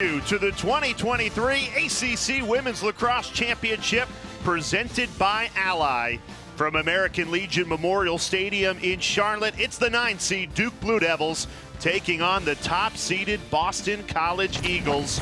To the 2023 ACC Women's Lacrosse Championship presented by Ally. From American Legion Memorial Stadium in Charlotte, it's the 9 seed Duke Blue Devils taking on the top-seeded Boston College Eagles.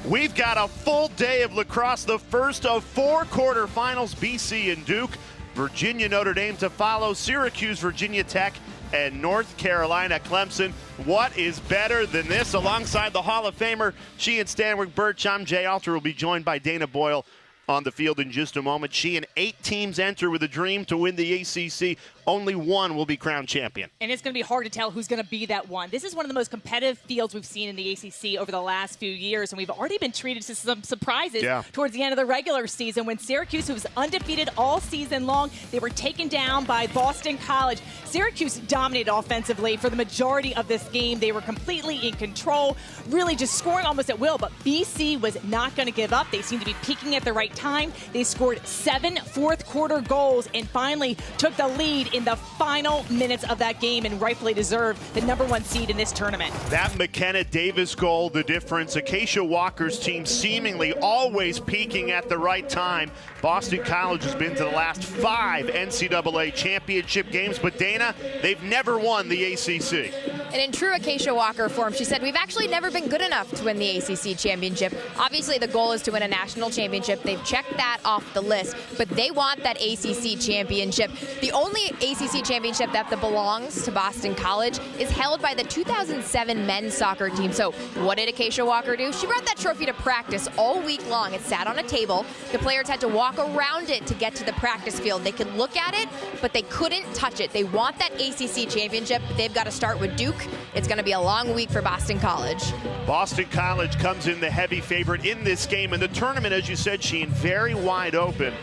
We've got a full day of lacrosse, the first of 4 quarterfinals, BC and Duke. Virginia, Notre Dame to follow, Syracuse, Virginia Tech, and North Carolina, Clemson. What is better than this? Alongside the Hall of Famer, she and Stanwick Birch, I'm Jay Alter. Will be joined by Dana Boyle on the field in just a moment. She and 8 teams enter with a dream to win the ACC. Only one will be crowned champion. And it's going to be hard to tell who's going to be that one. This is one of the most competitive fields we've seen in the ACC over the last few years, and we've already been treated to some surprises towards the end of the regular season when Syracuse, who was undefeated all season long, they were taken down by Boston College. Syracuse dominated offensively for the majority of this game. They were completely in control, really just scoring almost at will, but BC was not going to give up. They seemed to be peaking at the right time. They scored 7 fourth-quarter goals and finally took the lead in the final minutes of that game and rightfully deserved the #1 seed in this tournament. That McKenna Davis goal, the difference. Acacia Walker's team seemingly always peaking at the right time. Boston College has been to the last 5 NCAA championship games, but Dana, they've never won the ACC. And in true Acacia Walker form, she said, we've actually never been good enough to win the ACC championship. Obviously, the goal is to win a national championship. They've checked that off the list, but they want that ACC championship. The only ACC championship that belongs to Boston College is held by the 2007 men's soccer team. So what did Acacia Walker do? She brought that trophy to practice all week long. It sat on a table. The players had to walk around it to get to the practice field. They could look at it, but they couldn't touch it. They want that ACC championship. They've got to start with Duke. It's going to be a long week for Boston College. Boston College comes in the heavy favorite in this game. And the tournament, as you said, Sheen, very wide open.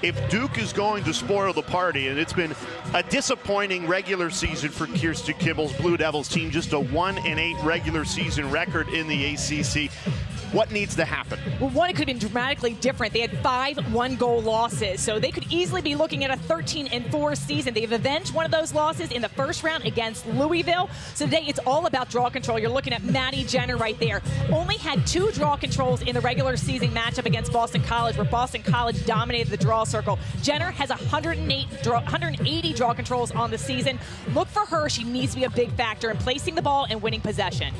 If Duke is going to spoil the party, and it's been a disappointing regular season for Kirsten Kibble's Blue Devils team, just a 1-8 regular season record in the ACC. What needs to happen? Well, one, it could have been dramatically different. They had 5 one-goal losses, so they could easily be looking at a 13-4 season. They've avenged one of those losses in the first round against Louisville. So today, it's all about draw control. You're looking at Maddie Jenner right there. Only had 2 draw controls in the regular season matchup against Boston College, where Boston College dominated the draw circle. Jenner has 180 draw controls on the season. Look for her. She needs to be a big factor in placing the ball and winning possession.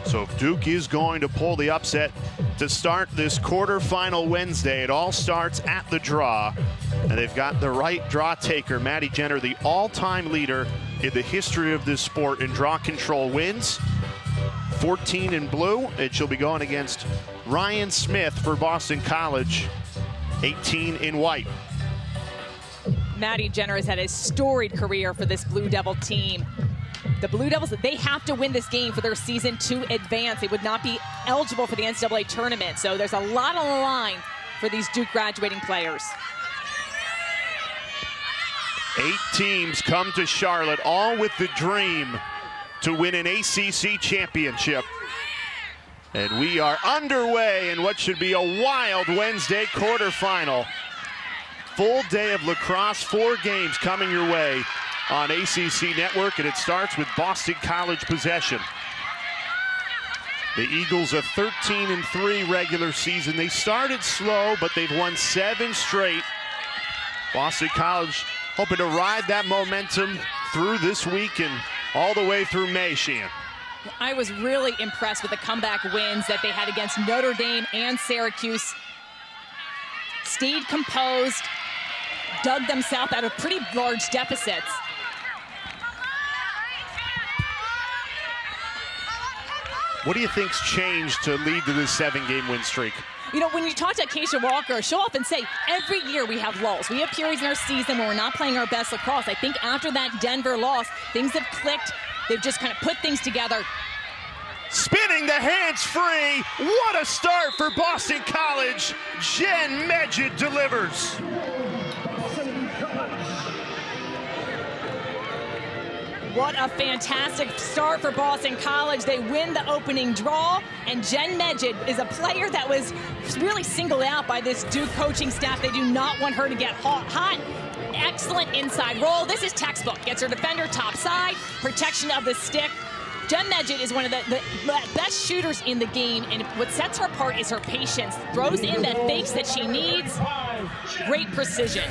So if Duke is going to pull the upset to start this quarterfinal Wednesday, it all starts at the draw. And they've got the right draw taker, Maddie Jenner, the all-time leader in the history of this sport in draw control wins. 14 in blue, and she'll be going against Ryan Smith for Boston College, 18 in white. Maddie Jenner has had a storied career for this Blue Devil team. The Blue Devils, they have to win this game for their season to advance. They would not be eligible for the NCAA tournament. So there's a lot on the line for these Duke graduating players. 8 teams come to Charlotte, all with the dream to win an ACC championship. And we are underway in what should be a wild Wednesday quarterfinal. Full day of lacrosse, 4 games coming your way on ACC Network, and it starts with Boston College possession. The Eagles a 13-3 regular season. They started slow, but they've won 7 straight. Boston College hoping to ride that momentum through this week and all the way through May, Sheehan. I was really impressed with the comeback wins that they had against Notre Dame and Syracuse. Stayed composed, dug themselves out of pretty large deficits. What do you think's changed to lead to this 7-game win streak? You know, when you talk to Acacia Walker, she'll often say, every year we have lulls. We have periods in our season where we're not playing our best lacrosse. I think after that Denver loss, things have clicked. They've just kind of put things together. Spinning the hands free. What a start for Boston College. Jenn Medjid delivers. What a fantastic start for Boston College. They win the opening draw, and Jenn Medjid is a player that was really singled out by this Duke coaching staff. They do not want her to get hot. Excellent inside roll. This is textbook. Gets her defender top side, protection of the stick. Jenn Medjid is one of the best shooters in the game, and what sets her apart is her patience. Throws in the fakes that she needs. Great precision.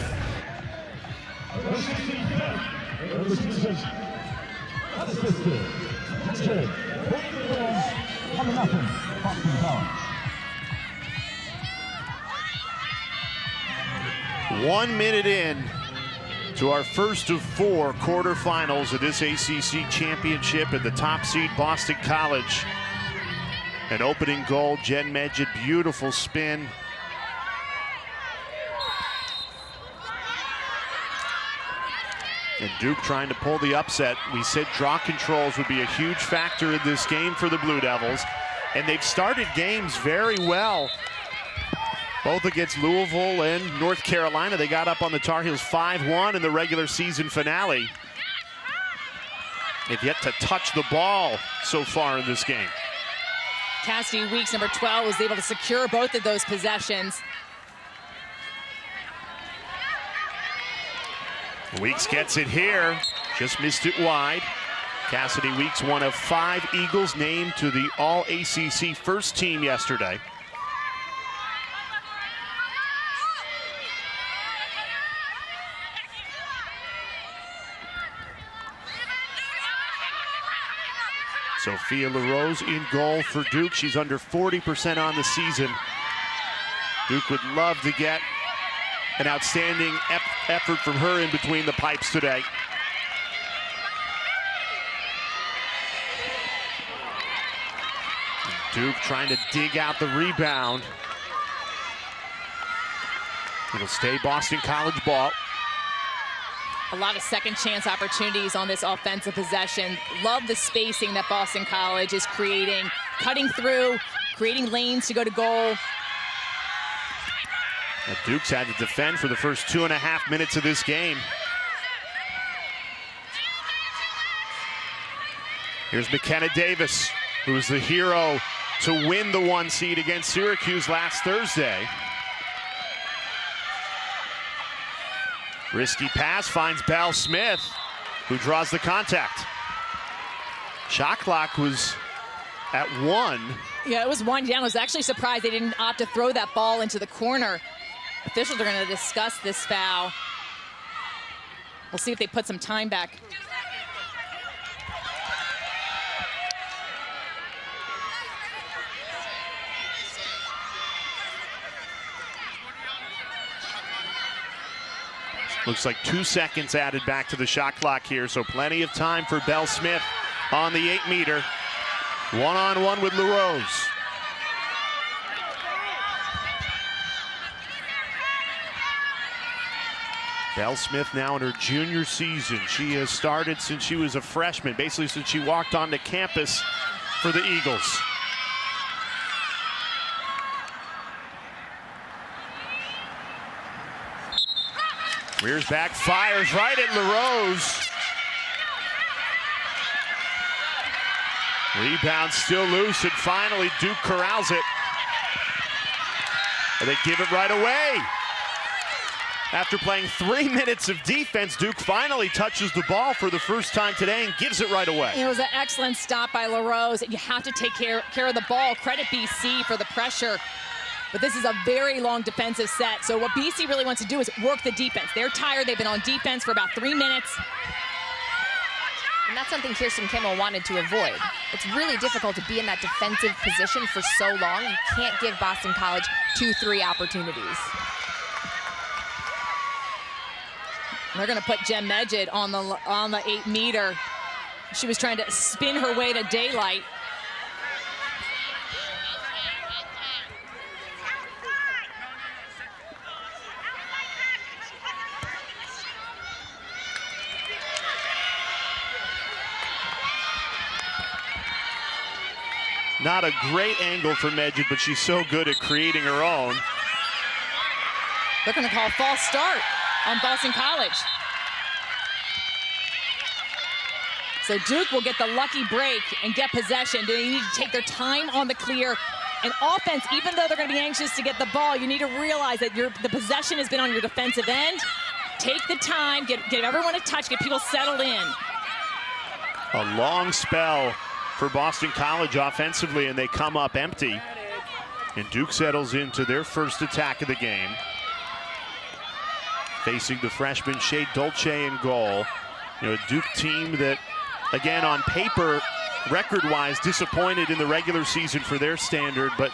One minute in to our first of 4 quarterfinals of this ACC championship at the top seed Boston College. An opening goal, Jenn Medjid, beautiful spin. And Duke trying to pull the upset. We said draw controls would be a huge factor in this game for the Blue Devils. And they've started games very well. Both against Louisville and North Carolina. They got up on the Tar Heels 5-1 in the regular season finale. They've yet to touch the ball so far in this game. Cassidy Weeks, number 12, was able to secure both of those possessions. Weeks gets it here, just missed it wide. Cassidy Weeks, one of 5 Eagles named to the All-ACC first team yesterday. Sophia LaRose in goal for Duke. She's under 40% on the season. Duke would love to get an outstanding effort from her in between the pipes today. Duke trying to dig out the rebound. It'll stay Boston College ball. A lot of second chance opportunities on this offensive possession. Love the spacing that Boston College is creating, cutting through, creating lanes to go to goal. Now Duke's had to defend for the first 2.5 minutes of this game. Here's McKenna Davis, who was the hero to win the 1 seed against Syracuse last Thursday. Risky pass finds Belle Smith, who draws the contact. Shot clock was at 1. Yeah, it was 1 down. I was actually surprised they didn't opt to throw that ball into the corner. Officials are going to discuss this foul. We'll see if they put some time back. Looks like 2 seconds added back to the shot clock here, so plenty of time for Belle Smith on the 8-meter. One-on-one with LaRose. Belle Smith now in her junior season. She has started since she was a freshman, basically since she walked onto campus for the Eagles. Rears back, fires right at LaRose. Rebound still loose, and finally Duke corrals it. And they give it right away. After playing 3 minutes of defense, Duke finally touches the ball for the first time today and gives it right away. It was an excellent stop by LaRose. You have to take care of the ball. Credit BC for the pressure. But this is a very long defensive set. So what BC really wants to do is work the defense. They're tired. They've been on defense for about 3 minutes. And that's something Kirsten Kimmel wanted to avoid. It's really difficult to be in that defensive position for so long. You can't give Boston College 2-3 opportunities. They're going to put Jenn Medjid on the 8-meter. She was trying to spin her way to daylight. Not a great angle for Medjid, but she's so good at creating her own. They're going to call a false start on Boston College. So Duke will get the lucky break and get possession. They need to take their time on the clear. And offense, even though they're going to be anxious to get the ball, you need to realize that the possession has been on your defensive end. Take the time, get everyone a touch, get people settled in. A long spell for Boston College offensively, and they come up empty. And Duke settles into their first attack of the game, facing the freshman Shea Dolce in goal. You know, a Duke team that, again, on paper, record-wise, disappointed in the regular season for their standard. But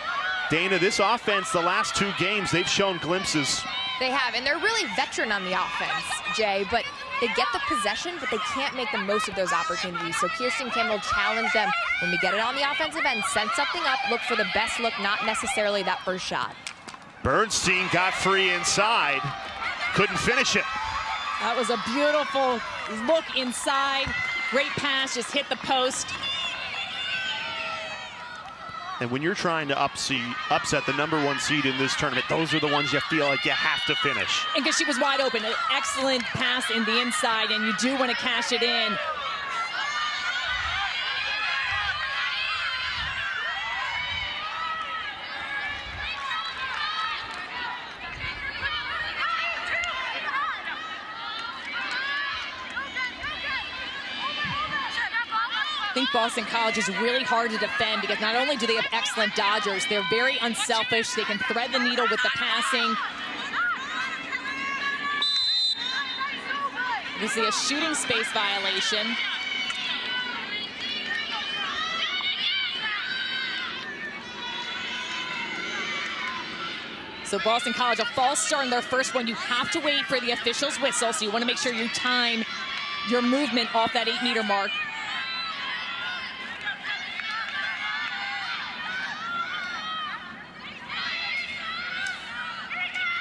Dana, this offense, the last 2 games, they've shown glimpses. They have, and they're really veteran on the offense, Jay, but they get the possession, but they can't make the most of those opportunities. So Kirsten Campbell challenged them, when we get it on the offensive end, send something up, look for the best look, not necessarily that first shot. Bernstein got free inside, couldn't finish it. That was a beautiful look inside. Great pass, just hit the post. And when you're trying to upset the #1 seed in this tournament, those are the ones you feel like you have to finish. And because she was wide open, an excellent pass in the inside, and you do want to cash it in. I think Boston College is really hard to defend because not only do they have excellent dodgers, they're very unselfish. They can thread the needle with the passing. We see a shooting space violation. So Boston College, a false start in their first one. You have to wait for the official's whistle, so you want to make sure you time your movement off that 8-meter mark.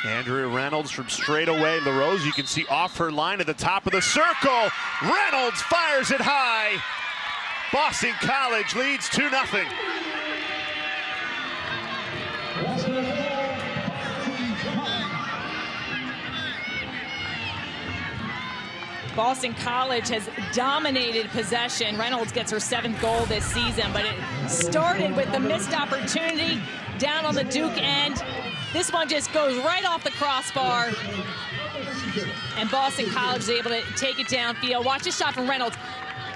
Andrea Reynolds from straight away. LaRose, you can see off her line at the top of the circle. Reynolds fires it high. Boston College leads 2-0. Boston College has dominated possession. Reynolds gets her 7th goal this season, but it started with the missed opportunity down on the Duke end. This one just goes right off the crossbar, and Boston College is able to take it downfield. Watch this shot from Reynolds.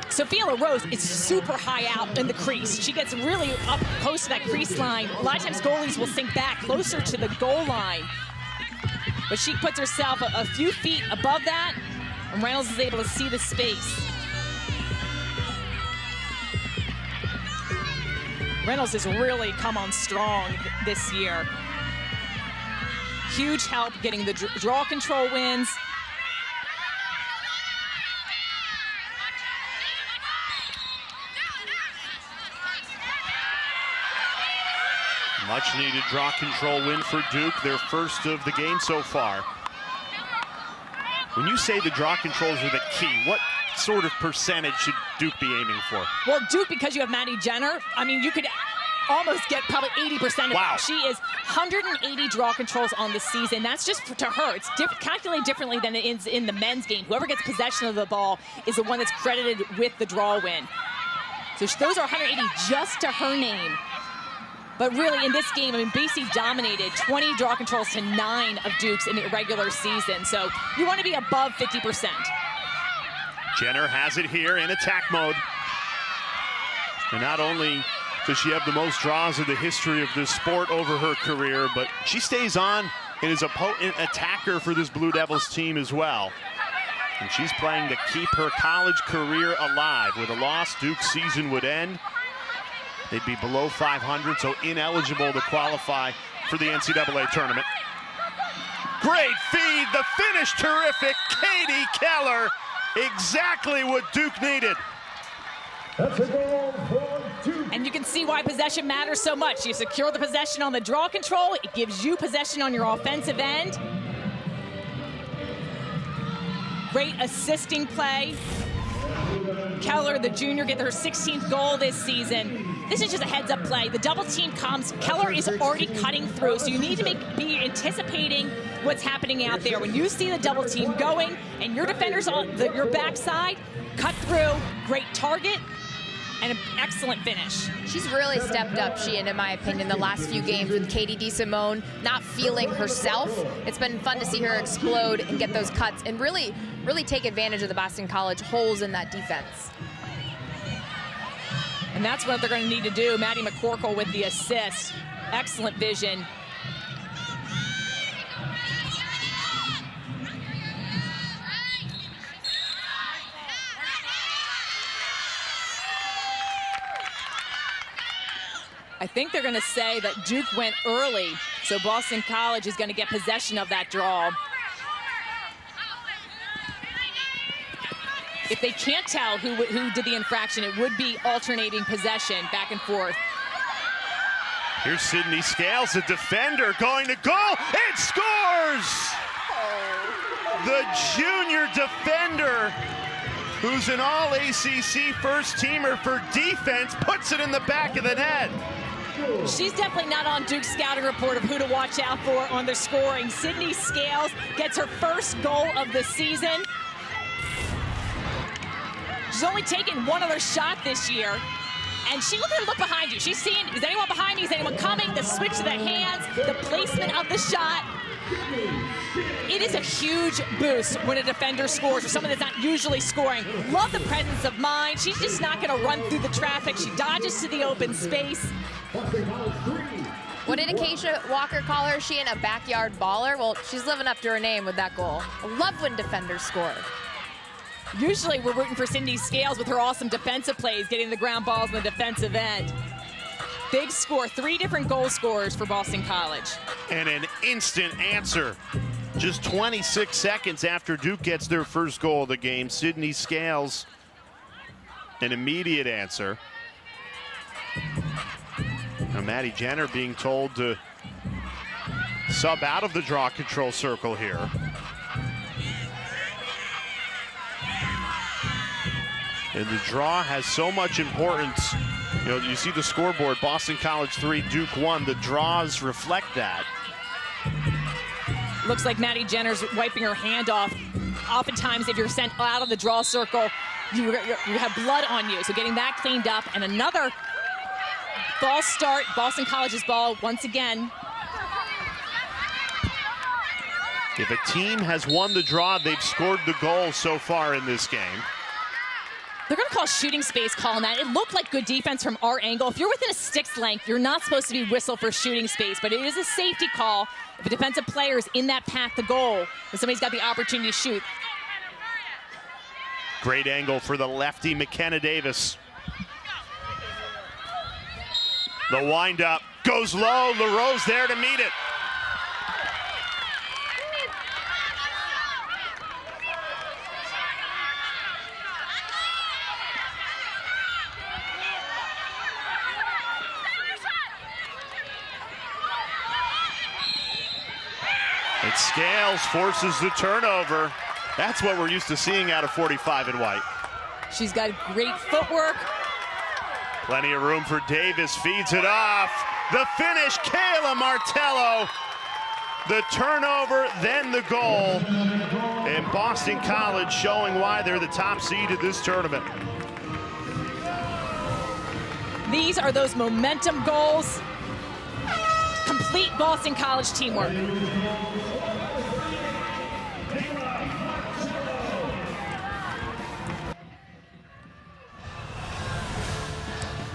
Sophia LaRose is super high out in the crease. She gets really up close to that crease line. A lot of times goalies will sink back closer to the goal line, but she puts herself a few feet above that, and Reynolds is able to see the space. Reynolds has really come on strong this year. Huge help getting the draw control wins. Much needed draw control win for Duke, their first of the game so far. When you say the draw controls are the key, what sort of percentage should Duke be aiming for? Well, Duke, because you have Maddie Jenner, I mean, you could almost get probably 80% of wow. it. She is 180 draw controls on the season. That's just to her. It's calculated differently than it is in the men's game. Whoever gets possession of the ball is the one that's credited with the draw win. So those are 180 just to her name. But really, in this game, I mean, BC dominated 20 draw controls to 9 of Duke's in the regular season. So you want to be above 50%. Jenner has it here in attack mode. And not only does she have the most draws in the history of this sport over her career, but she stays on and is a potent attacker for this Blue Devils team as well. And she's playing to keep her college career alive. With a loss, Duke's season would end. They'd be below 500, so ineligible to qualify for the NCAA tournament. Great feed, the finish terrific. Katie Keller, exactly what Duke needed. That's a goal for Duke. And you can see why possession matters so much. You secure the possession on the draw control. It gives you possession on your offensive end. Great assisting play. Keller, the junior, get her 16th goal this season. This is just a heads-up play. The double team comes. Keller is already cutting through, so you need to be anticipating what's happening out there. When you see the double team going and your defender's on your backside, cut through, great target, and an excellent finish. She's really stepped up, Sheehan, in my opinion, the last few games with Katie DeSimone not feeling herself. It's been fun to see her explode and get those cuts and really take advantage of the Boston College holes in that defense. And that's what they're going to need to do. Maddie McCorkle with the assist. Excellent vision. I think they're going to say that Duke went early, so Boston College is going to get possession of that draw. If they can't tell who did the infraction, it would be alternating possession back and forth. Here's Sydney Scales, the defender, going to goal. It scores! The junior defender, who's an all-ACC first-teamer for defense, puts it in the back of the net. She's definitely not on Duke's scouting report of who to watch out for on the scoring. Sydney Scales gets her first goal of the season. She's only taken one other shot this year. And look behind you. She's seeing, is anyone behind me? Is anyone coming? The switch to the hands, the placement of the shot. It is a huge boost when a defender scores or someone that's not usually scoring. Love the presence of mind. She's just not going to run through the traffic. She dodges to the open space. What did Acacia Walker call her? She in a backyard baller? Well, she's living up to her name with that goal. I love when defenders score. Usually we're rooting for Sydney Scales with her awesome defensive plays, getting the ground balls in the defensive end. Big score, 3 different goal scorers for Boston College. And an instant answer. Just 26 seconds after Duke gets their first goal of the game, Sydney Scales, an immediate answer. Now Maddie Jenner being told to sub out of the draw control circle here. And the draw has so much importance. You know, you see the scoreboard, Boston College 3, Duke 1. The draws reflect that. Looks like Maddie Jenner's wiping her hand off. Oftentimes, if you're sent out of the draw circle, you have blood on you. So getting that cleaned up, and another false start. Boston College's ball once again. If a team has won the draw, they've scored the goal so far in this game. They're going to call shooting space call on that. It looked like good defense from our angle. If you're within a stick's length, you're not supposed to be whistled for shooting space, but it is a safety call if a defensive player is in that path to goal and somebody's got the opportunity to shoot. Great angle for the lefty, McKenna Davis. The windup goes low. LaRose there to meet it. And Scales forces the turnover. That's what we're used to seeing out of 45 and white. She's got great footwork. Plenty of room for Davis, feeds it off. The finish, Kayla Martello. The turnover, then the goal. And Boston College showing why they're the top seed of this tournament. These are those momentum goals. Complete Boston College teamwork.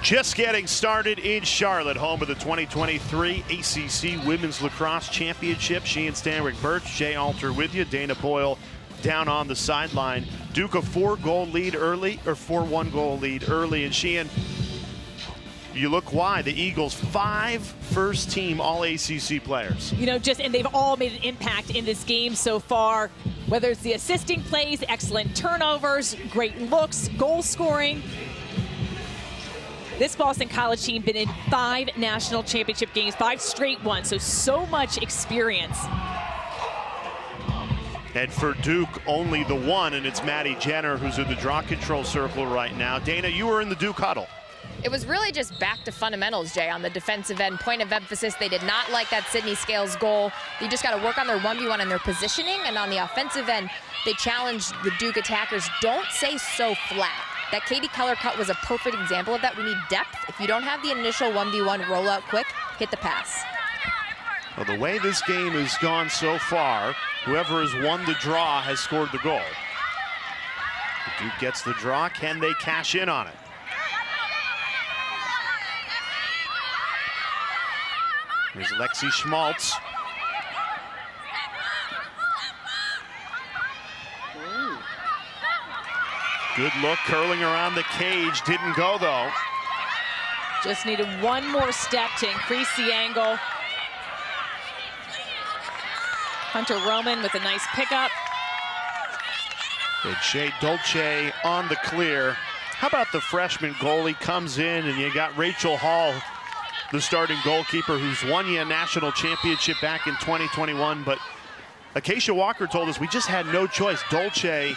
Just getting started in Charlotte, home of the 2023 ACC Women's Lacrosse Championship. Sheehan Stanwick Birch, Jay Alter with you. Dana Boyle down on the sideline. Duke a 4-goal lead early, or 4-1 goal lead early. And Sheehan, you look why. The Eagles, 5 first-team All-ACC players. You know, and they've all made an impact in this game so far. Whether it's the assisting plays, excellent turnovers, great looks, goal scoring. This Boston College team been in 5 national championship games, 5 straight ones, so much experience. And for Duke, only the one, and it's Maddie Jenner who's in the draw control circle right now. Dana, you were in the Duke huddle. It was really just back to fundamentals, Jay, on the defensive end. Point of emphasis, they did not like that Sydney Scales goal. They just got to work on their 1v1 and their positioning, and on the offensive end, they challenged the Duke attackers, don't stay so flat. That Katie Keller cut was a perfect example of that. We need depth. If you don't have the initial 1v1 rollout quick, hit the pass. Well, the way this game has gone so far, whoever has won the draw has scored the goal. Duke gets the draw. Can they cash in on it? Here's Lexi Schmaltz. Good look, curling around the cage. Didn't go, though. Just needed one more step to increase the angle. Hunter Roman with a nice pickup. And Shea Dolce on the clear. How about the freshman goalie comes in, and you got Rachel Hall, the starting goalkeeper, who's won you a national championship back in 2021. But Acacia Walker told us we just had no choice. Dolce,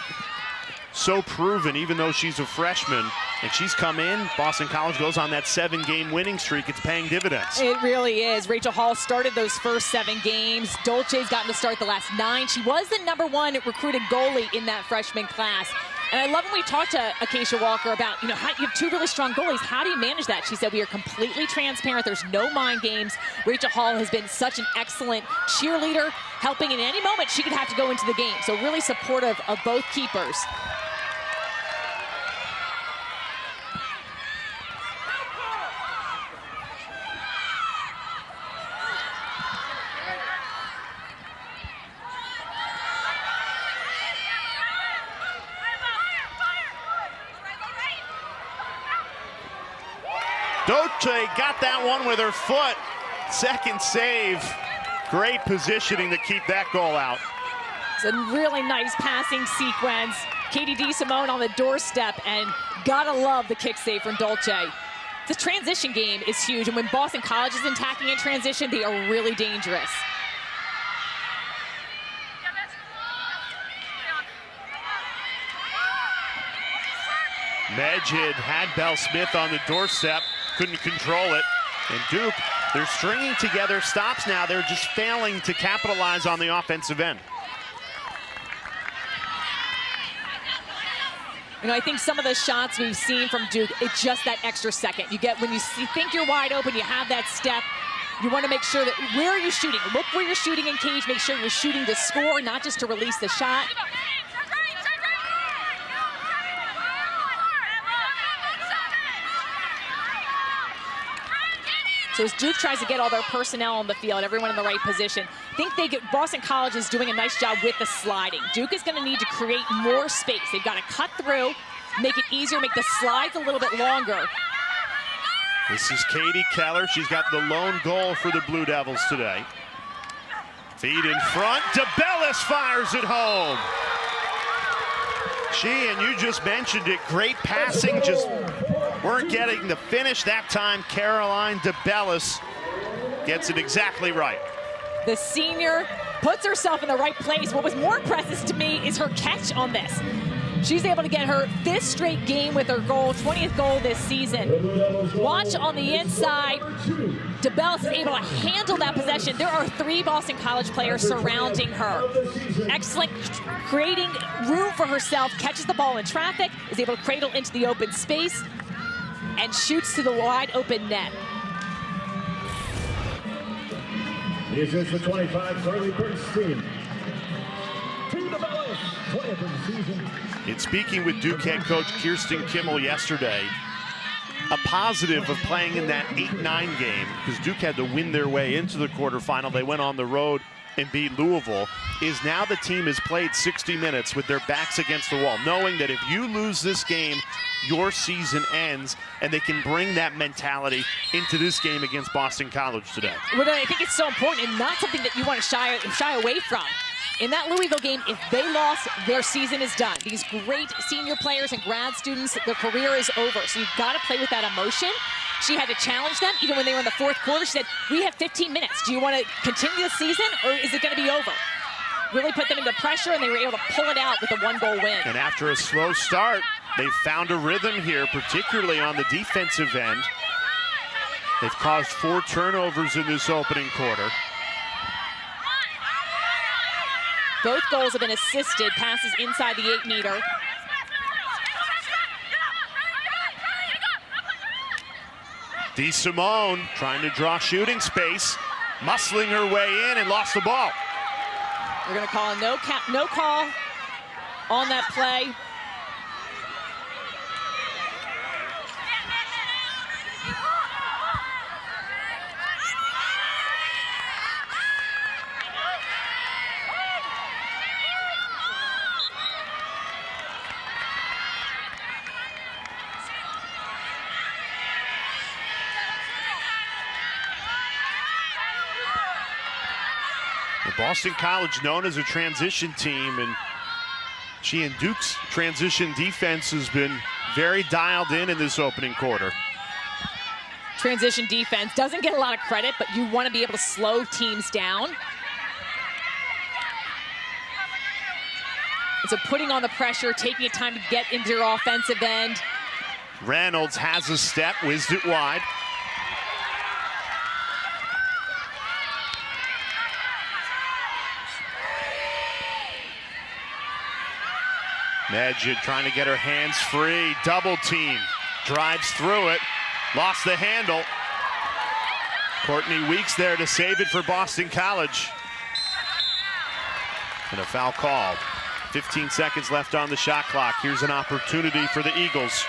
so proven, even though she's a freshman, and she's come in. Boston College goes on that 7-game winning streak. It's paying dividends. It really is. Rachel Hall started those first 7 games. Dolce's gotten to start the last 9. She was the #1 recruited goalie in that freshman class. And I love when we talked to Acacia Walker about, you have 2 really strong goalies. How do you manage that? She said, we are completely transparent. There's no mind games. Rachel Hall has been such an excellent cheerleader, helping in any moment she could have to go into the game. So really supportive of both keepers. Dolce got that one with her foot. Second save. Great positioning to keep that goal out. It's a really nice passing sequence. Katie DeSimone on the doorstep, and gotta love the kick save from Dolce. The transition game is huge, and when Boston College is attacking in transition, they are really dangerous. Medjid had Belle Smith on the doorstep, couldn't control it. And Duke, they're stringing together stops now. They're just failing to capitalize on the offensive end. I think some of the shots we've seen from Duke, it's just that extra second. You get when you think you're wide open, you have that step. You want to make sure that where are you shooting? Look where you're shooting in cage. Make sure you're shooting to score, not just to release the shot. So as Duke tries to get all their personnel on the field, everyone in the right position, I think Boston College is doing a nice job with the sliding. Duke is going to need to create more space. They've got to cut through, make it easier, make the slides a little bit longer. This is Katie Keller. She's got the lone goal for the Blue Devils today. Feed in front. DeBellis fires it home. She, and you just mentioned it, great passing, just weren't getting the finish that time. Caroline DeBellis gets it exactly right. The senior puts herself in the right place. What was more impressive to me is her catch on this. She's able to get her 5th straight game with her goal, 20th goal this season. Watch on the inside. DeBellis is able to handle that possession. There are 3 Boston College players surrounding her. Excellent, creating room for herself, catches the ball in traffic, is able to cradle into the open space, and shoots to the wide open net. This is the 25 Charlie Burns team. To DeBellis, 20th of the season. In speaking with Duke head coach Kirsten Kimmel yesterday, a positive of playing in that 8-9 game, because Duke had to win their way into the quarterfinal. They went on the road and beat Louisville, is now the team has played 60 minutes with their backs against the wall, knowing that if you lose this game, your season ends, and they can bring that mentality into this game against Boston College today. Well, I think it's so important and not something that you want to shy away from. In that Louisville game, if they lost, their season is done. These great senior players and grad students, their career is over. So you've got to play with that emotion. She had to challenge them, even when they were in the 4th quarter. She said, we have 15 minutes. Do you want to continue the season, or is it going to be over? Really put them into pressure, and they were able to pull it out with a 1-goal win. And after a slow start, they've found a rhythm here, particularly on the defensive end. They've caused 4 turnovers in this opening quarter. Both goals have been assisted, passes inside the 8-meter. DeSimone trying to draw shooting space, muscling her way in and lost the ball. They're going to call a no call on that play. Boston College known as a transition team, and she and Duke's transition defense has been very dialed in this opening quarter. Transition defense doesn't get a lot of credit, but you want to be able to slow teams down. And so putting on the pressure, taking time to get into your offensive end. Reynolds has a step, whizzed it wide. Medjid trying to get her hands free, double team, drives through it, lost the handle. Courtney Weeks there to save it for Boston College. And a foul called. 15 seconds left on the shot clock. Here's an opportunity for the Eagles.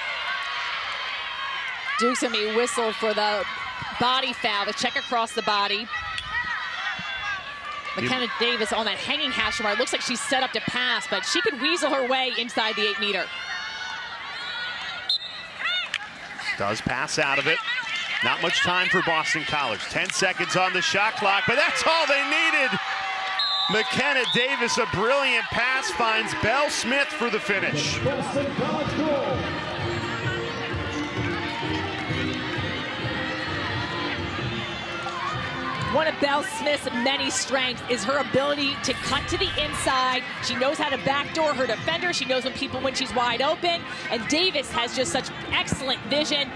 Duke's gonna be whistled for the body foul, the check across the body. McKenna Davis on that hanging hash mark. Looks like she's set up to pass, but she could weasel her way inside the 8-meter. Does pass out of it. Not much time for Boston College. 10 seconds on the shot clock, but that's all they needed. McKenna Davis, a brilliant pass, finds Belle Smith for the finish. Boston College goal. One of Belle Smith's many strengths is her ability to cut to the inside. She knows how to backdoor her defender. She knows when she's wide open. And Davis has just such excellent vision.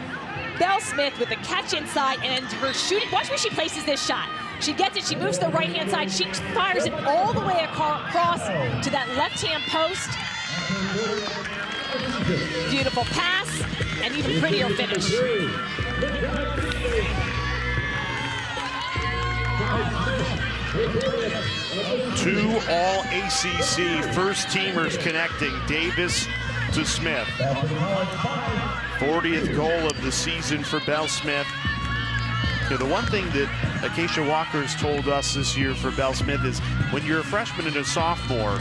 Belle Smith with the catch inside and her shooting. Watch where she places this shot. She gets it, she moves to the right-hand side. She fires it all the way across to that left-hand post. Beautiful pass and even prettier finish. Two all-ACC first-teamers connecting, Davis to Smith. 40th goal of the season for Belle Smith. You know, the one thing that Acacia Walker's told us this year for Belle Smith is when you're a freshman and a sophomore,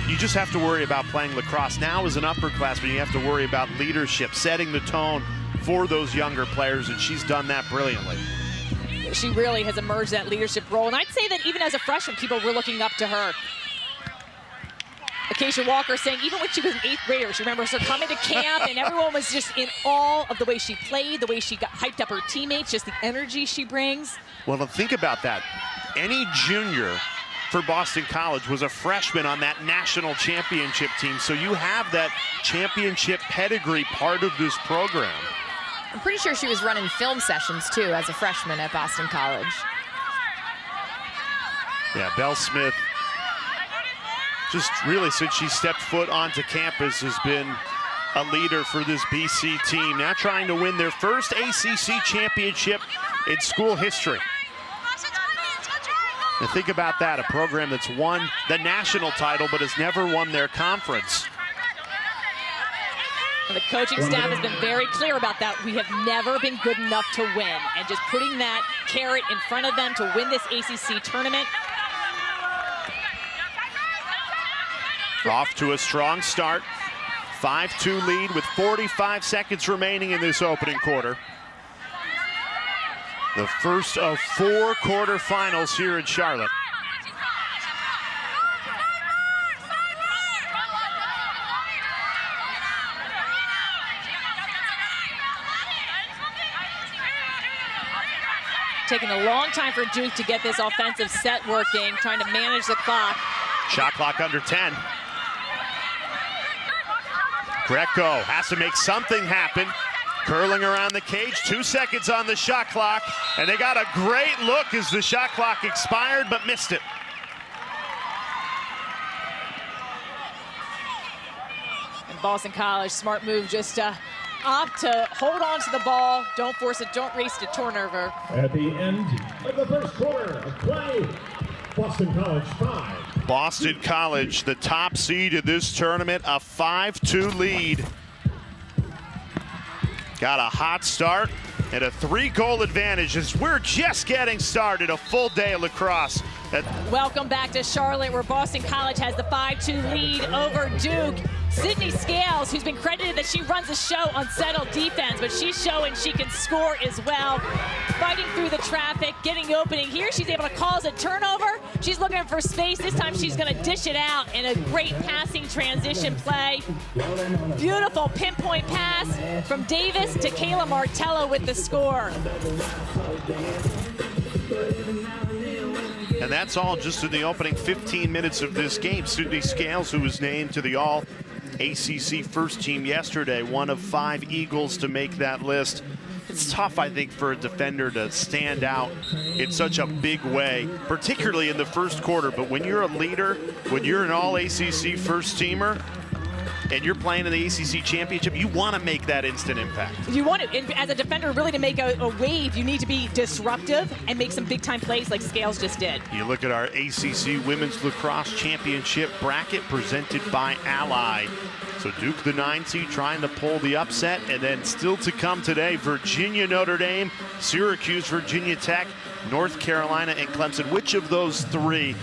you just have to worry about playing lacrosse. Now as an upperclassman, you have to worry about leadership, setting the tone for those younger players, and she's done that brilliantly. She really has emerged that leadership role, and I'd say that even as a freshman, people were looking up to her. Acacia Walker saying even when she was an 8th grader, she remembers her coming to camp and everyone was just in awe of the way she played, the way she got hyped up her teammates, just the energy she brings. Well, to think about that, any junior for Boston College was a freshman on that national championship team, so you have that championship pedigree part of this program. I'm pretty sure she was running film sessions too as a freshman at Boston College. Yeah, Belle Smith, just really since she stepped foot onto campus, has been a leader for this BC team. Now trying to win their first ACC championship in school history. And think about that, a program that's won the national title but has never won their conference. And the coaching staff has been very clear about that. We have never been good enough to win. And just putting that carrot in front of them to win this ACC tournament. Off to a strong start. 5-2 lead with 45 seconds remaining in this opening quarter. The first of 4 quarterfinals here in Charlotte. Taking a long time for Duke to get this offensive set working, trying to manage the clock. Shot clock under 10. Greco has to make something happen. Curling around the cage, 2 seconds on the shot clock, and they got a great look as the shot clock expired, but missed it. And Boston College, smart move, just opt to hold on to the ball, don't force it, don't race to turnover. At the end of the first quarter of play, Boston College 5. Boston College, the top seed in this tournament, a 5-2 lead. Got a hot start and a 3-goal advantage as we're just getting started. A full day of lacrosse. Welcome back to Charlotte, where Boston College has the 5-2 lead over Duke. Sydney Scales, who's been credited that she runs a show on settled defense, but she's showing she can score as well. Fighting through the traffic, getting the opening here. She's able to cause a turnover. She's looking for space. This time she's going to dish it out in a great passing transition play. Beautiful pinpoint pass from Davis to Kayla Martello with the score. And that's all just in the opening 15 minutes of this game. Sydney Scales, who was named to the All-ACC first team yesterday, one of 5 Eagles to make that list. It's tough, I think, for a defender to stand out in such a big way, particularly in the first quarter. But when you're a leader, when you're an All-ACC first teamer, and you're playing in the ACC championship, you want to make that instant impact. You want to, and as a defender, really to make a wave, you need to be disruptive and make some big-time plays like Scales just did. You look at our ACC Women's Lacrosse Championship bracket presented by Ally. So Duke, the 9 seed, trying to pull the upset, and then still to come today, Virginia, Notre Dame, Syracuse, Virginia Tech, North Carolina, and Clemson. Which of those 3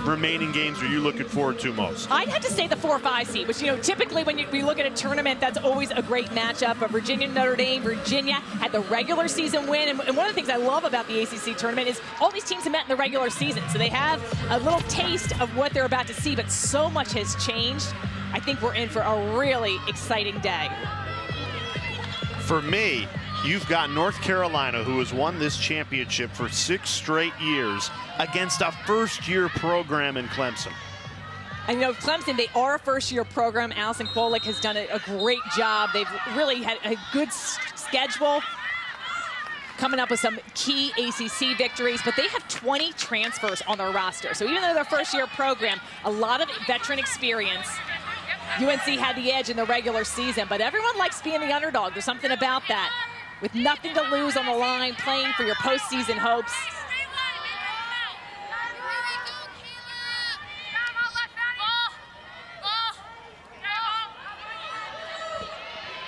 remaining games are you looking forward to most? I'd have to say the 4-5 seed, which, typically when we look at a tournament, that's always a great matchup. But Virginia, Notre Dame, Virginia had the regular season win. And one of the things I love about the ACC tournament is all these teams have met in the regular season. So they have a little taste of what they're about to see, but so much has changed. I think we're in for a really exciting day. For me, you've got North Carolina, who has won this championship for 6 straight years, against a first-year program in Clemson. And Clemson, they are a first-year program. Allison Kolick has done a great job. They've really had a good schedule, coming up with some key ACC victories, but they have 20 transfers on their roster. So even though they're a first-year program, a lot of veteran experience. UNC had the edge in the regular season, but everyone likes being the underdog. There's something about that. With nothing to lose on the line, playing for your postseason hopes.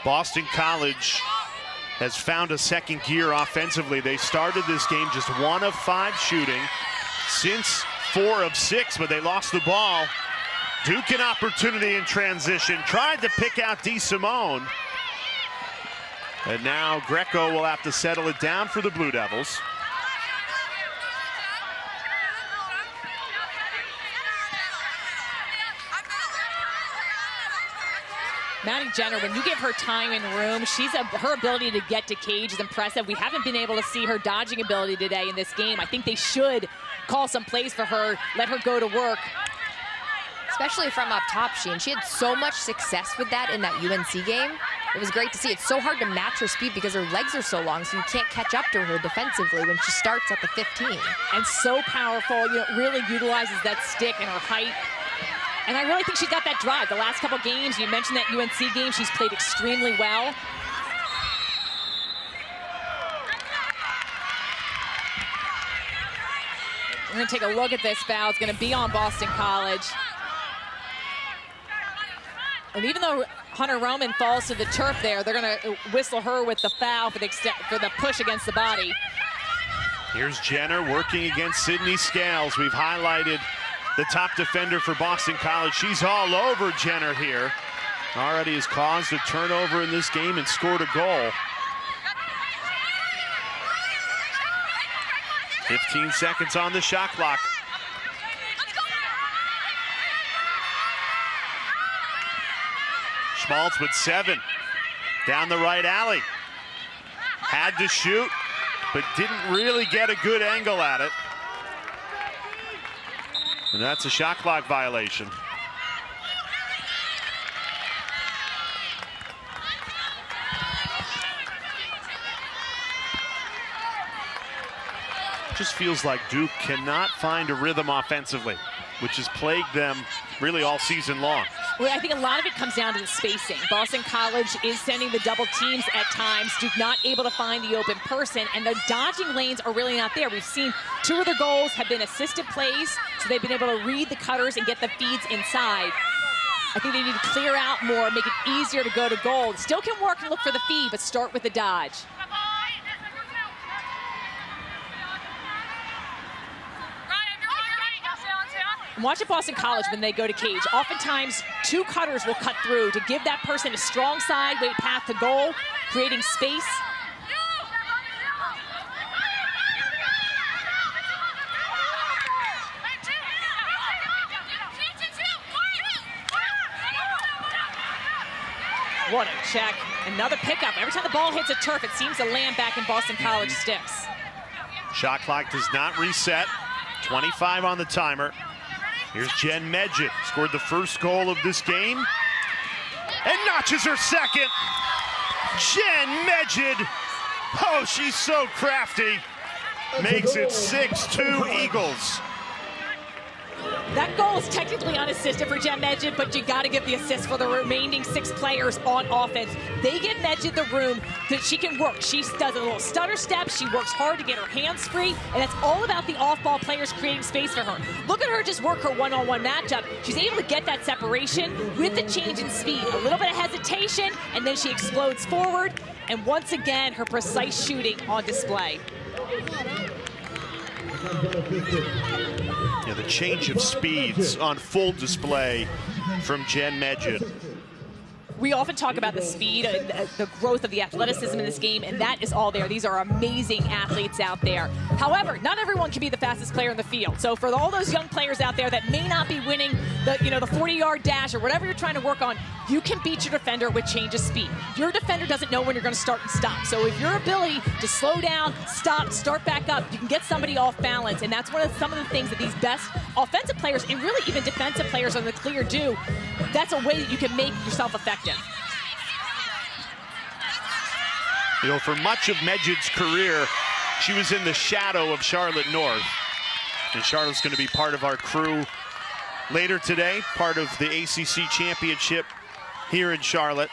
Boston College has found a second gear offensively. They started this game just 1 of 5 shooting, since 4 of 6, but they lost the ball. Duke an opportunity in transition, tried to pick out DeSimone. And now Greco will have to settle it down for the Blue Devils. Maddie Jenner, when you give her time and room, her ability to get to cage is impressive. We haven't been able to see her dodging ability today in this game. I think they should call some plays for her, let her go to work. Especially from up top, she had so much success with that in that UNC game. It was great to see. It's so hard to match her speed because her legs are so long, so you can't catch up to her defensively when she starts at the 15. And so powerful, really utilizes that stick and her height. And I really think she's got that drive. The last couple games, you mentioned that UNC game, she's played extremely well. We're going to take a look at this foul. It's going to be on Boston College. And even though Hunter Roman falls to the turf there, they're going to whistle her with the foul for the push against the body. Here's Jenner working against Sydney Scales. We've highlighted the top defender for Boston College. She's all over Jenner here. Already has caused a turnover in this game and scored a goal. 15 seconds on the shot clock. Schmaltz with 7 down the right alley. Had to shoot, but didn't really get a good angle at it. And that's a shot clock violation. Just feels like Duke cannot find a rhythm offensively, which has plagued them really all season long. Well, I think a lot of it comes down to the spacing. Boston College is sending the double teams at times. Duke not able to find the open person, and the dodging lanes are really not there. We've seen 2 of their goals have been assisted plays, so they've been able to read the cutters and get the feeds inside. I think they need to clear out more, make it easier to go to goal. Still can work and look for the feed, but start with the dodge. Watch at Boston College when they go to cage. Oftentimes, 2 cutters will cut through to give that person a strong side-weight path to goal, creating space. What a check. Another pickup. Every time the ball hits a turf, it seems to land back in Boston College sticks. Shot clock does not reset. 25 on the timer. Here's Jenn Medjid. Scored the first goal of this game. And notches her second. Jenn Medjid. Oh, she's so crafty. Makes it 6-2 Eagles. That goal is technically unassisted for Jenn Medjid, but you got to give the assist for the remaining 6 players on offense. They give Medjid the room that she can work. She does a little stutter step. She works hard to get her hands free, and that's all about the off-ball players creating space for her. Look at her just work her one-on-one matchup. She's able to get that separation with the change in speed. A little bit of hesitation, and then she explodes forward. And once again, her precise shooting on display. Yeah, the change of speeds on full display from Jenn Medjid. We often talk about the speed, the growth of the athleticism in this game, and that is all there. These are amazing athletes out there. However, not everyone can be the fastest player in the field. So for all those young players out there that may not be winning the 40-yard dash or whatever you're trying to work on, you can beat your defender with change of speed. Your defender doesn't know when you're going to start and stop. So if your ability to slow down, stop, start back up, you can get somebody off balance. And that's some of the things that these best offensive players and really even defensive players on the clear do. That's a way that you can make yourself effective. You know, for much of Medjid's career, she was in the shadow of Charlotte North. And Charlotte's going to be part of our crew later today, part of the ACC championship here in Charlotte.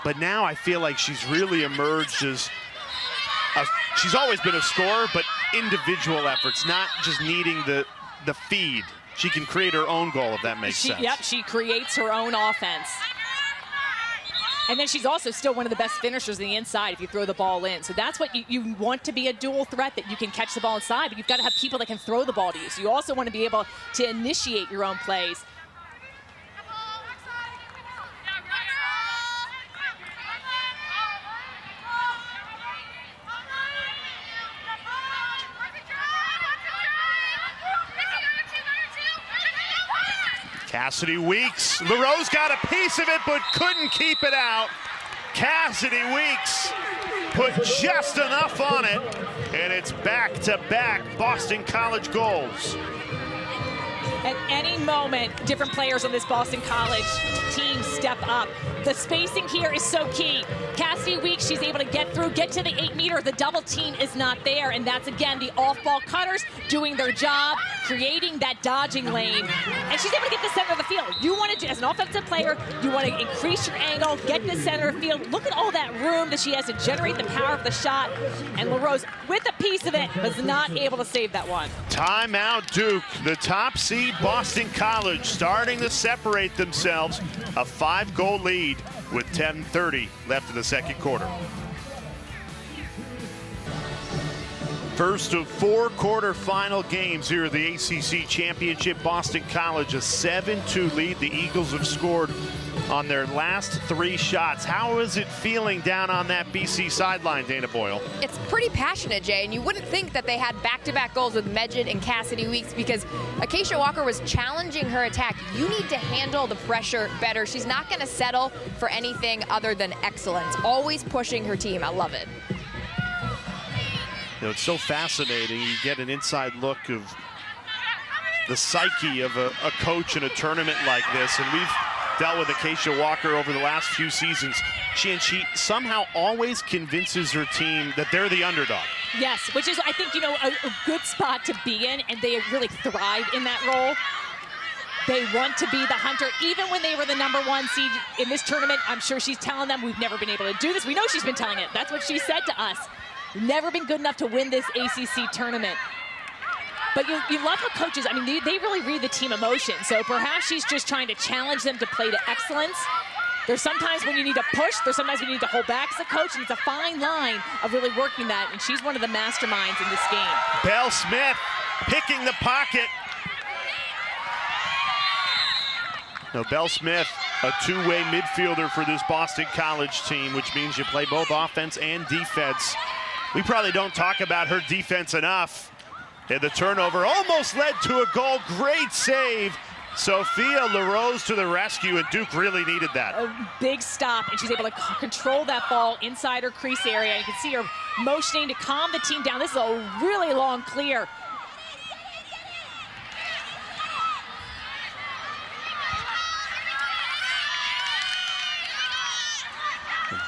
But now I feel like she's really emerged as she's always been a scorer, but individual efforts, not just needing the feed. She can create her own goal, if that makes sense. Yep, she creates her own offense. And then she's also still one of the best finishers on the inside if you throw the ball in. So that's what you want to be a dual threat, that you can catch the ball inside, but you've got to have people that can throw the ball to you. So you also want to be able to initiate your own plays. Cassidy Weeks. LaRose got a piece of it, but couldn't keep it out. Cassidy Weeks put just enough on it, and it's back-to-back Boston College goals. At any moment, different players on this Boston College team step up. The spacing here is so key. Cassidy Weeks, she's able to get through, get to the 8-meter. The double team is not there, and that's, again, the off-ball cutters doing their job, creating that dodging lane. And she's able to get to the center of the field. You want to, as an offensive player, you want to increase your angle, get to the center of the field. Look at all that room that she has to generate the power of the shot. And LaRose, with a piece of it, was not able to save that one. Timeout, Duke. The top seed, Boston College, starting to separate themselves. A 5-goal lead with 10:30 left in the second quarter. First of 4 quarterfinal games here at the ACC Championship. Boston College, a 7-2 lead. The Eagles have scored on their last 3 shots. How is it feeling down on that BC sideline, Dana Boyle? It's pretty passionate, Jay, and you wouldn't think that they had back-to-back goals with Medjid and Cassidy Weeks because Acacia Walker was challenging her attack. You need to handle the pressure better. She's not going to settle for anything other than excellence. Always pushing her team. I love it. You know, it's so fascinating. You get an inside look of the psyche of a coach in a tournament like this, and we've dealt with Acacia Walker over the last few seasons. She somehow always convinces her team that they're the underdog. Yes, which is, I think, a good spot to be in, and they really thrive in that role. They want to be the hunter. Even when they were the #1 seed in this tournament, I'm sure she's telling them, we've never been able to do this. We know she's been telling it. That's what she said to us. We've never been good enough to win this ACC tournament. But you love how coaches, I mean, they really read the team emotion. So perhaps she's just trying to challenge them to play to excellence. There's sometimes when you need to push, there's sometimes when you need to hold back as a coach, and it's a fine line of really working that, and she's one of the masterminds in this game. Belle Smith picking the pocket. Now, Belle Smith, a two-way midfielder for this Boston College team, which means you play both offense and defense. We probably don't talk about her defense enough. And the turnover almost led to a goal. Great save. Sophia LaRose to the rescue, and Duke really needed that. A big stop, and she's able to control that ball inside her crease area. You can see her motioning to calm the team down. This is a really long clear.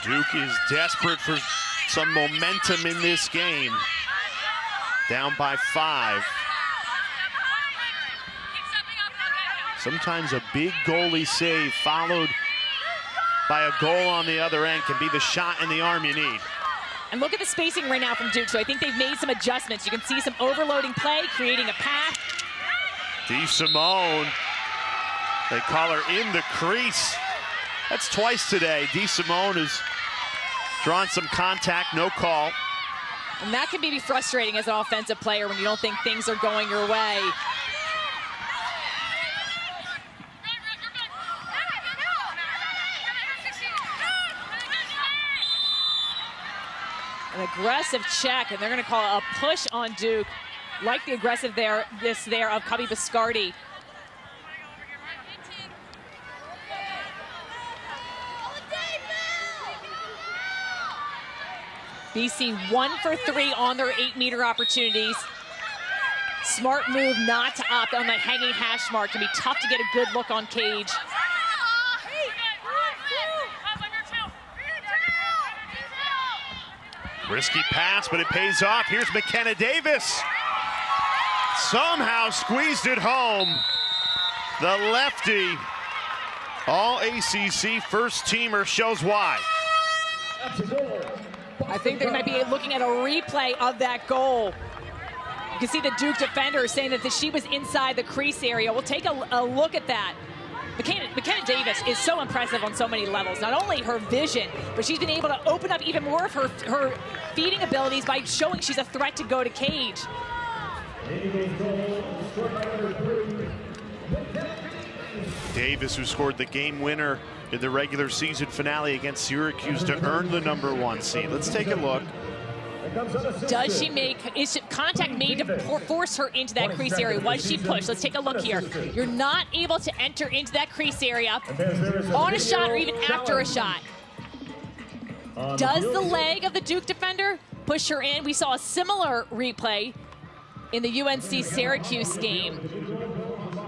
Duke is desperate for some momentum in this game. Down by 5. Sometimes a big goalie save followed by a goal on the other end can be the shot in the arm you need. And look at the spacing right now from Duke. So I think they've made some adjustments. You can see some overloading play, creating a path. DeSimone, they call her in the crease. That's twice today. DeSimone has drawn some contact, no call. And that can be frustrating as an offensive player when you don't think things are going your way. An aggressive check, and they're going to call a push on Duke, like the aggressive there of Cubby Biscardi. BC 1 for 3 on their 8-meter opportunities. Smart move not to opt on that hanging hash mark. Can be tough to get a good look on cage. Risky pass, but it pays off. Here's McKenna Davis. Somehow squeezed it home. The lefty, all ACC first teamer, shows why. I think they might be looking at a replay of that goal. You can see the Duke defender saying that she was inside the crease area. We'll take a look at that. McKenna Davis is so impressive on so many levels. Not only her vision, but she's been able to open up even more of her feeding abilities by showing she's a threat to go to cage. Davis, who scored the game winner in the regular season finale against Syracuse to earn the #1 seed. Let's take a look. Does she is contact made to force her into that crease area? Was she pushed? Let's take a look here. You're not able to enter into that crease area on a shot or even after a shot. Does the leg of the Duke defender push her in? We saw a similar replay in the UNC Syracuse game.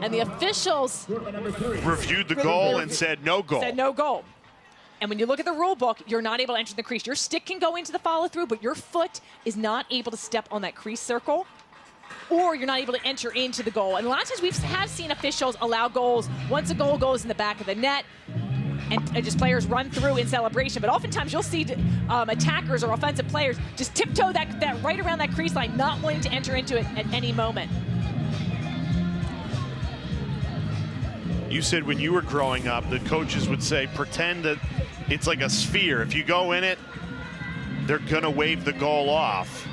And the officials reviewed the goal and said no goal. Said no goal. And when you look at the rule book, you're not able to enter the crease. Your stick can go into the follow through, but your foot is not able to step on that crease circle, or you're not able to enter into the goal. And a lot of times we have seen officials allow goals once a goal goes in the back of the net and just players run through in celebration. But oftentimes you'll see attackers or offensive players just tiptoe that right around that crease line, not wanting to enter into it at any moment. You said when you were growing up, the coaches would say, pretend that it's like a sphere. If you go in it, they're gonna wave the goal off.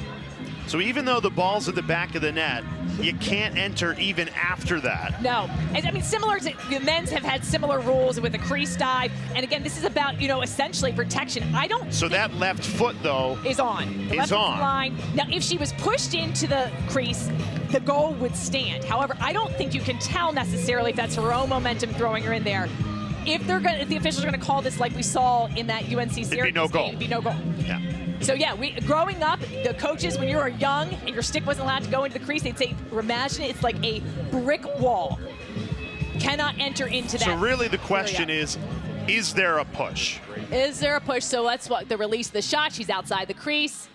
So even though the ball's at the back of the net, you can't enter even after that. No, and I mean, similar to the men's have had similar rules with the crease dive. And again, this is about, essentially protection. So that left foot, though, is on. The left line. Now, if she was pushed into the crease, the goal would stand. However, I don't think you can tell necessarily if that's her own momentum throwing her in there. If the officials are gonna call this like we saw in that UNC Syracuse it'd be no goal. It'd be no goal. Yeah. So yeah, growing up, the coaches, when you were young and your stick wasn't allowed to go into the crease, they'd say, imagine it's like a brick wall. Cannot enter into that. So really the question is there a push? Is there a push? So that's what the release of the shot. She's outside the crease.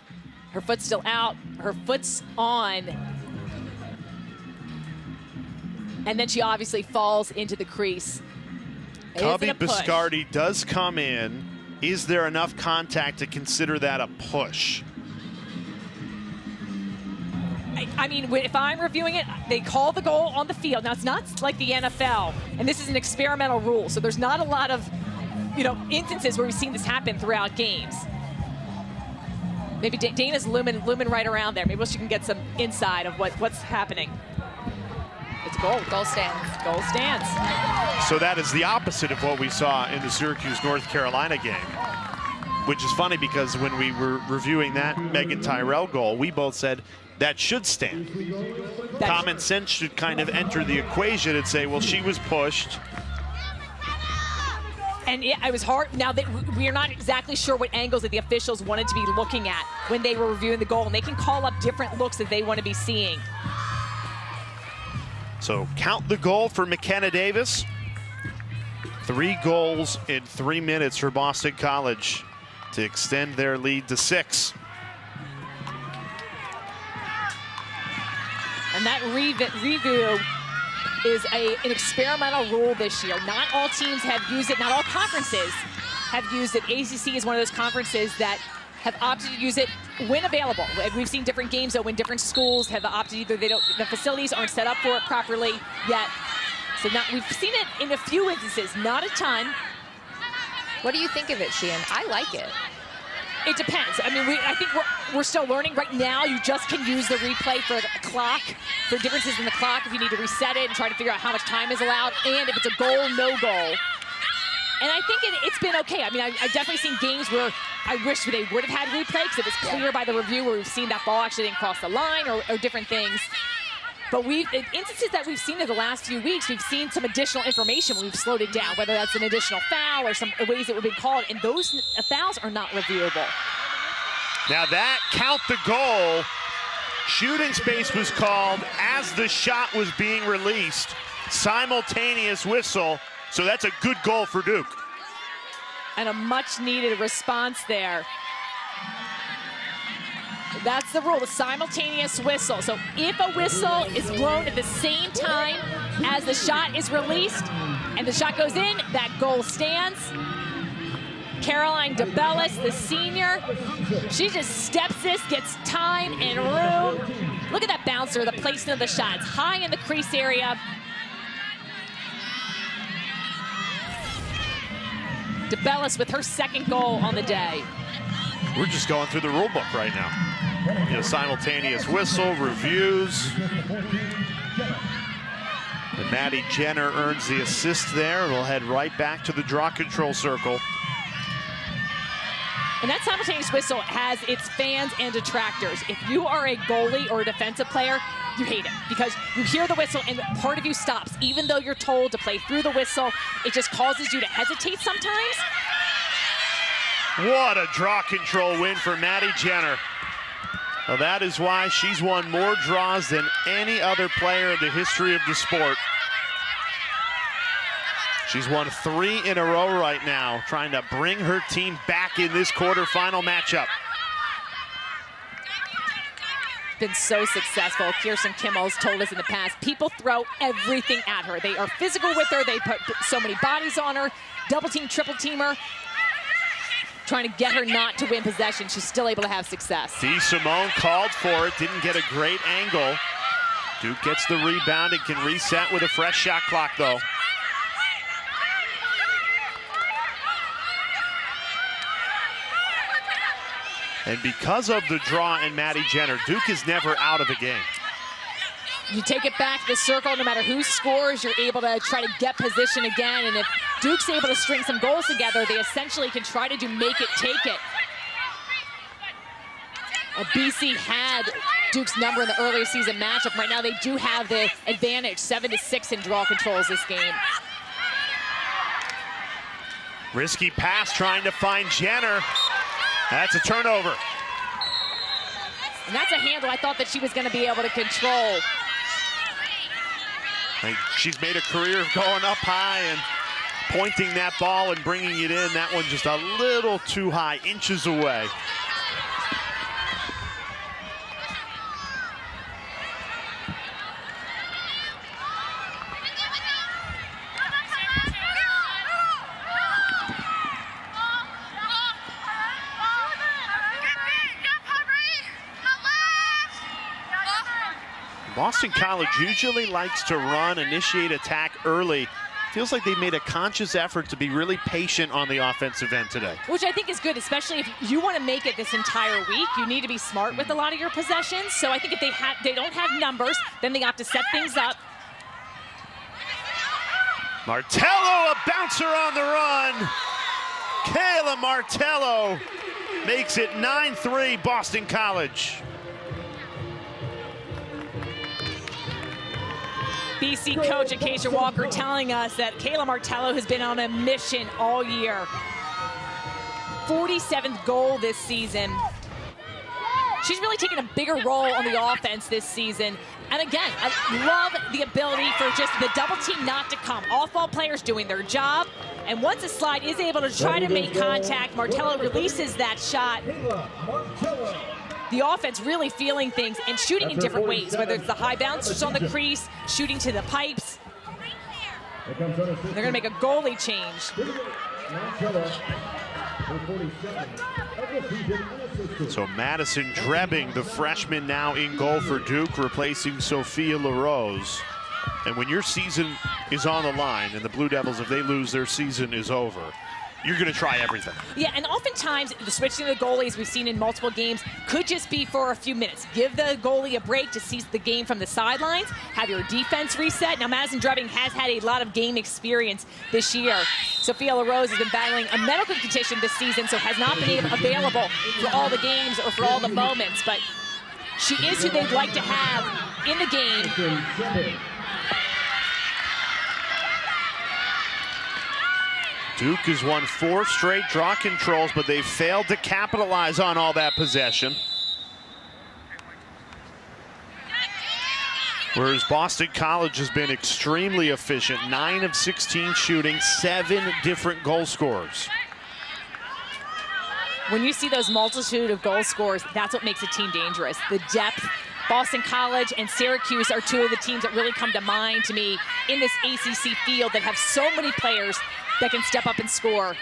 Her foot's still out. Her foot's on. And then she obviously falls into the crease. Cubby Biscardi does come in. Is there enough contact to consider that a push? I mean, if I'm reviewing it, they call the goal on the field. Now, it's not like the NFL, and this is an experimental rule, so there's not a lot of, instances where we've seen this happen throughout games. Maybe Dana's looming right around there. Maybe she can get some insight of what's happening. It's a goal. Goal stands. Goal stands. So that is the opposite of what we saw in the Syracuse, North Carolina game, which is funny because when we were reviewing that Megan Tyrell goal, we both said that should stand. Common sense should kind of enter the equation and say, well, she was pushed. And it was hard. Now that we are not exactly sure what angles that the officials wanted to be looking at when they were reviewing the goal, and they can call up different looks that they want to be seeing. So count the goal for McKenna Davis. 3 goals in 3 minutes for Boston College to extend their lead to 6. And that review is an experimental rule this year. Not all teams have used it. Not all conferences have used it. ACC is one of those conferences that have opted to use it when available. We've seen different games, though, when different schools have opted, either the facilities aren't set up for it properly yet. So we've seen it in a few instances, not a ton. What do you think of it, Sheehan? I like it. It depends. I mean, I think we're still learning. Right now, you just can use the replay for the clock, for differences in the clock, if you need to reset it and try to figure out how much time is allowed, and if it's a goal, no goal. And I think it's been okay. I mean, I've definitely seen games where I wish they would have had replay because it was clear by the review where we've seen that ball actually didn't cross the line or different things. But in instances that we've seen in the last few weeks, we've seen some additional information when we've slowed it down, whether that's an additional foul or some ways it would be called, and those fouls are not reviewable. Now that count the goal, shooting space was called as the shot was being released. Simultaneous whistle, so that's a good goal for Duke. And a much needed response there. That's the rule, the simultaneous whistle. So if a whistle is blown at the same time as the shot is released and the shot goes in, that goal stands. Caroline DeBellis, the senior, she just steps this, gets time and room. Look at that bouncer, the placement of the shot. It's high in the crease area. DeBellis with her second goal on the day. We're just going through the rule book right now. Simultaneous whistle, reviews. And Maddie Jenner earns the assist there. We'll head right back to the draw control circle. And that simultaneous whistle has its fans and detractors. If you are a goalie or a defensive player, you hate it because you hear the whistle and part of you stops. Even though you're told to play through the whistle, it just causes you to hesitate sometimes. What a draw control win for Maddie Jenner. Well, that is why she's won more draws than any other player in the history of the sport. She's won 3 in a row right now, trying to bring her team back in this quarterfinal matchup. Been so successful. Kirsten Kimmel's told us in the past, people throw everything at her. They are physical with her. They put so many bodies on her, double team, triple team her. Trying to get her not to win possession. She's still able to have success. Simone called for it, didn't get a great angle. Duke gets the rebound and can reset with a fresh shot clock, though. And because of the draw and Maddie Jenner, Duke is never out of a game. You take it back to the circle, no matter who scores, you're able to try to get position again. And if Duke's able to string some goals together, they essentially can try to do make it, take it. BC had Duke's number in the earlier season matchup. Right now they do have the advantage, 7-6 in draw controls this game. Risky pass trying to find Jenner. That's a turnover. And that's a handle I thought that she was going to be able to control. She's made a career of going up high and pointing that ball and bringing it in. That one just a little too high, inches away. Boston College usually likes to run, initiate attack early. Feels like they made a conscious effort to be really patient on the offensive end today. Which I think is good, especially if you want to make it this entire week. You need to be smart with a lot of your possessions. So I think if they don't have numbers, then they have to set things up Martello, a bouncer on the run. Kayla Martello makes it 9-3 Boston College. BC coach Acacia Walker telling us that Kayla Martello has been on a mission all year. 47th goal this season. She's really taken a bigger role on the offense this season. And again, I love the ability for just the double team not to come. Off-ball players doing their job. And once a slide is able to try to make contact, Martello releases that shot. The offense really feeling things and shooting in different ways, whether it's the high bouncers on the crease, shooting to the pipes. They're going to make a goalie change. So Madison Drebbing, the freshman, now in goal for Duke, replacing Sophia LaRose. And when your season is on the line and the Blue Devils, if they lose, their season is over. You're going to try everything. Yeah, and oftentimes the switching of the goalies we've seen in multiple games could just be for a few minutes. Give the goalie a break to seize the game from the sidelines, have your defense reset. Now, Madison Drebbing has had a lot of game experience this year. Sophia LaRose has been battling a medical condition this season, so has not been available for all the games or for all the moments, but she is who they'd like to have in the game. Duke has won 4 straight draw controls, but they've failed to capitalize on all that possession. Whereas Boston College has been extremely efficient, 9 of 16 shooting, 7 different goal scorers. When you see those multitude of goal scorers, that's what makes a team dangerous. The depth. Boston College and Syracuse are 2 of the teams that really come to mind to me in this ACC field that have so many players that can step up and score.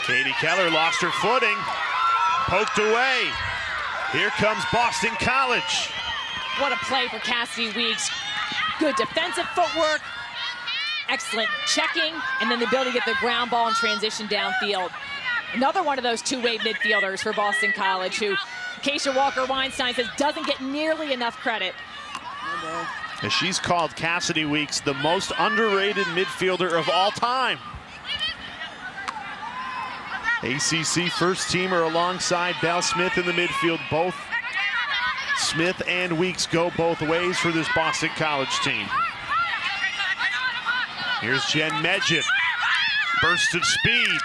Katie Keller lost her footing, poked away. Here comes Boston College. What a play for Cassidy Weeks. Good defensive footwork, excellent checking, and then the ability to get the ground ball and transition downfield. Another one of those two-way midfielders for Boston College, who Acacia Walker-Weinstein says doesn't get nearly enough credit. And she's called Cassidy Weeks the most underrated midfielder of all time. ACC first teamer alongside Belle Smith in the midfield. Both Smith and Weeks go both ways for this Boston College team. Here's Jenn Medjid. Burst of speed.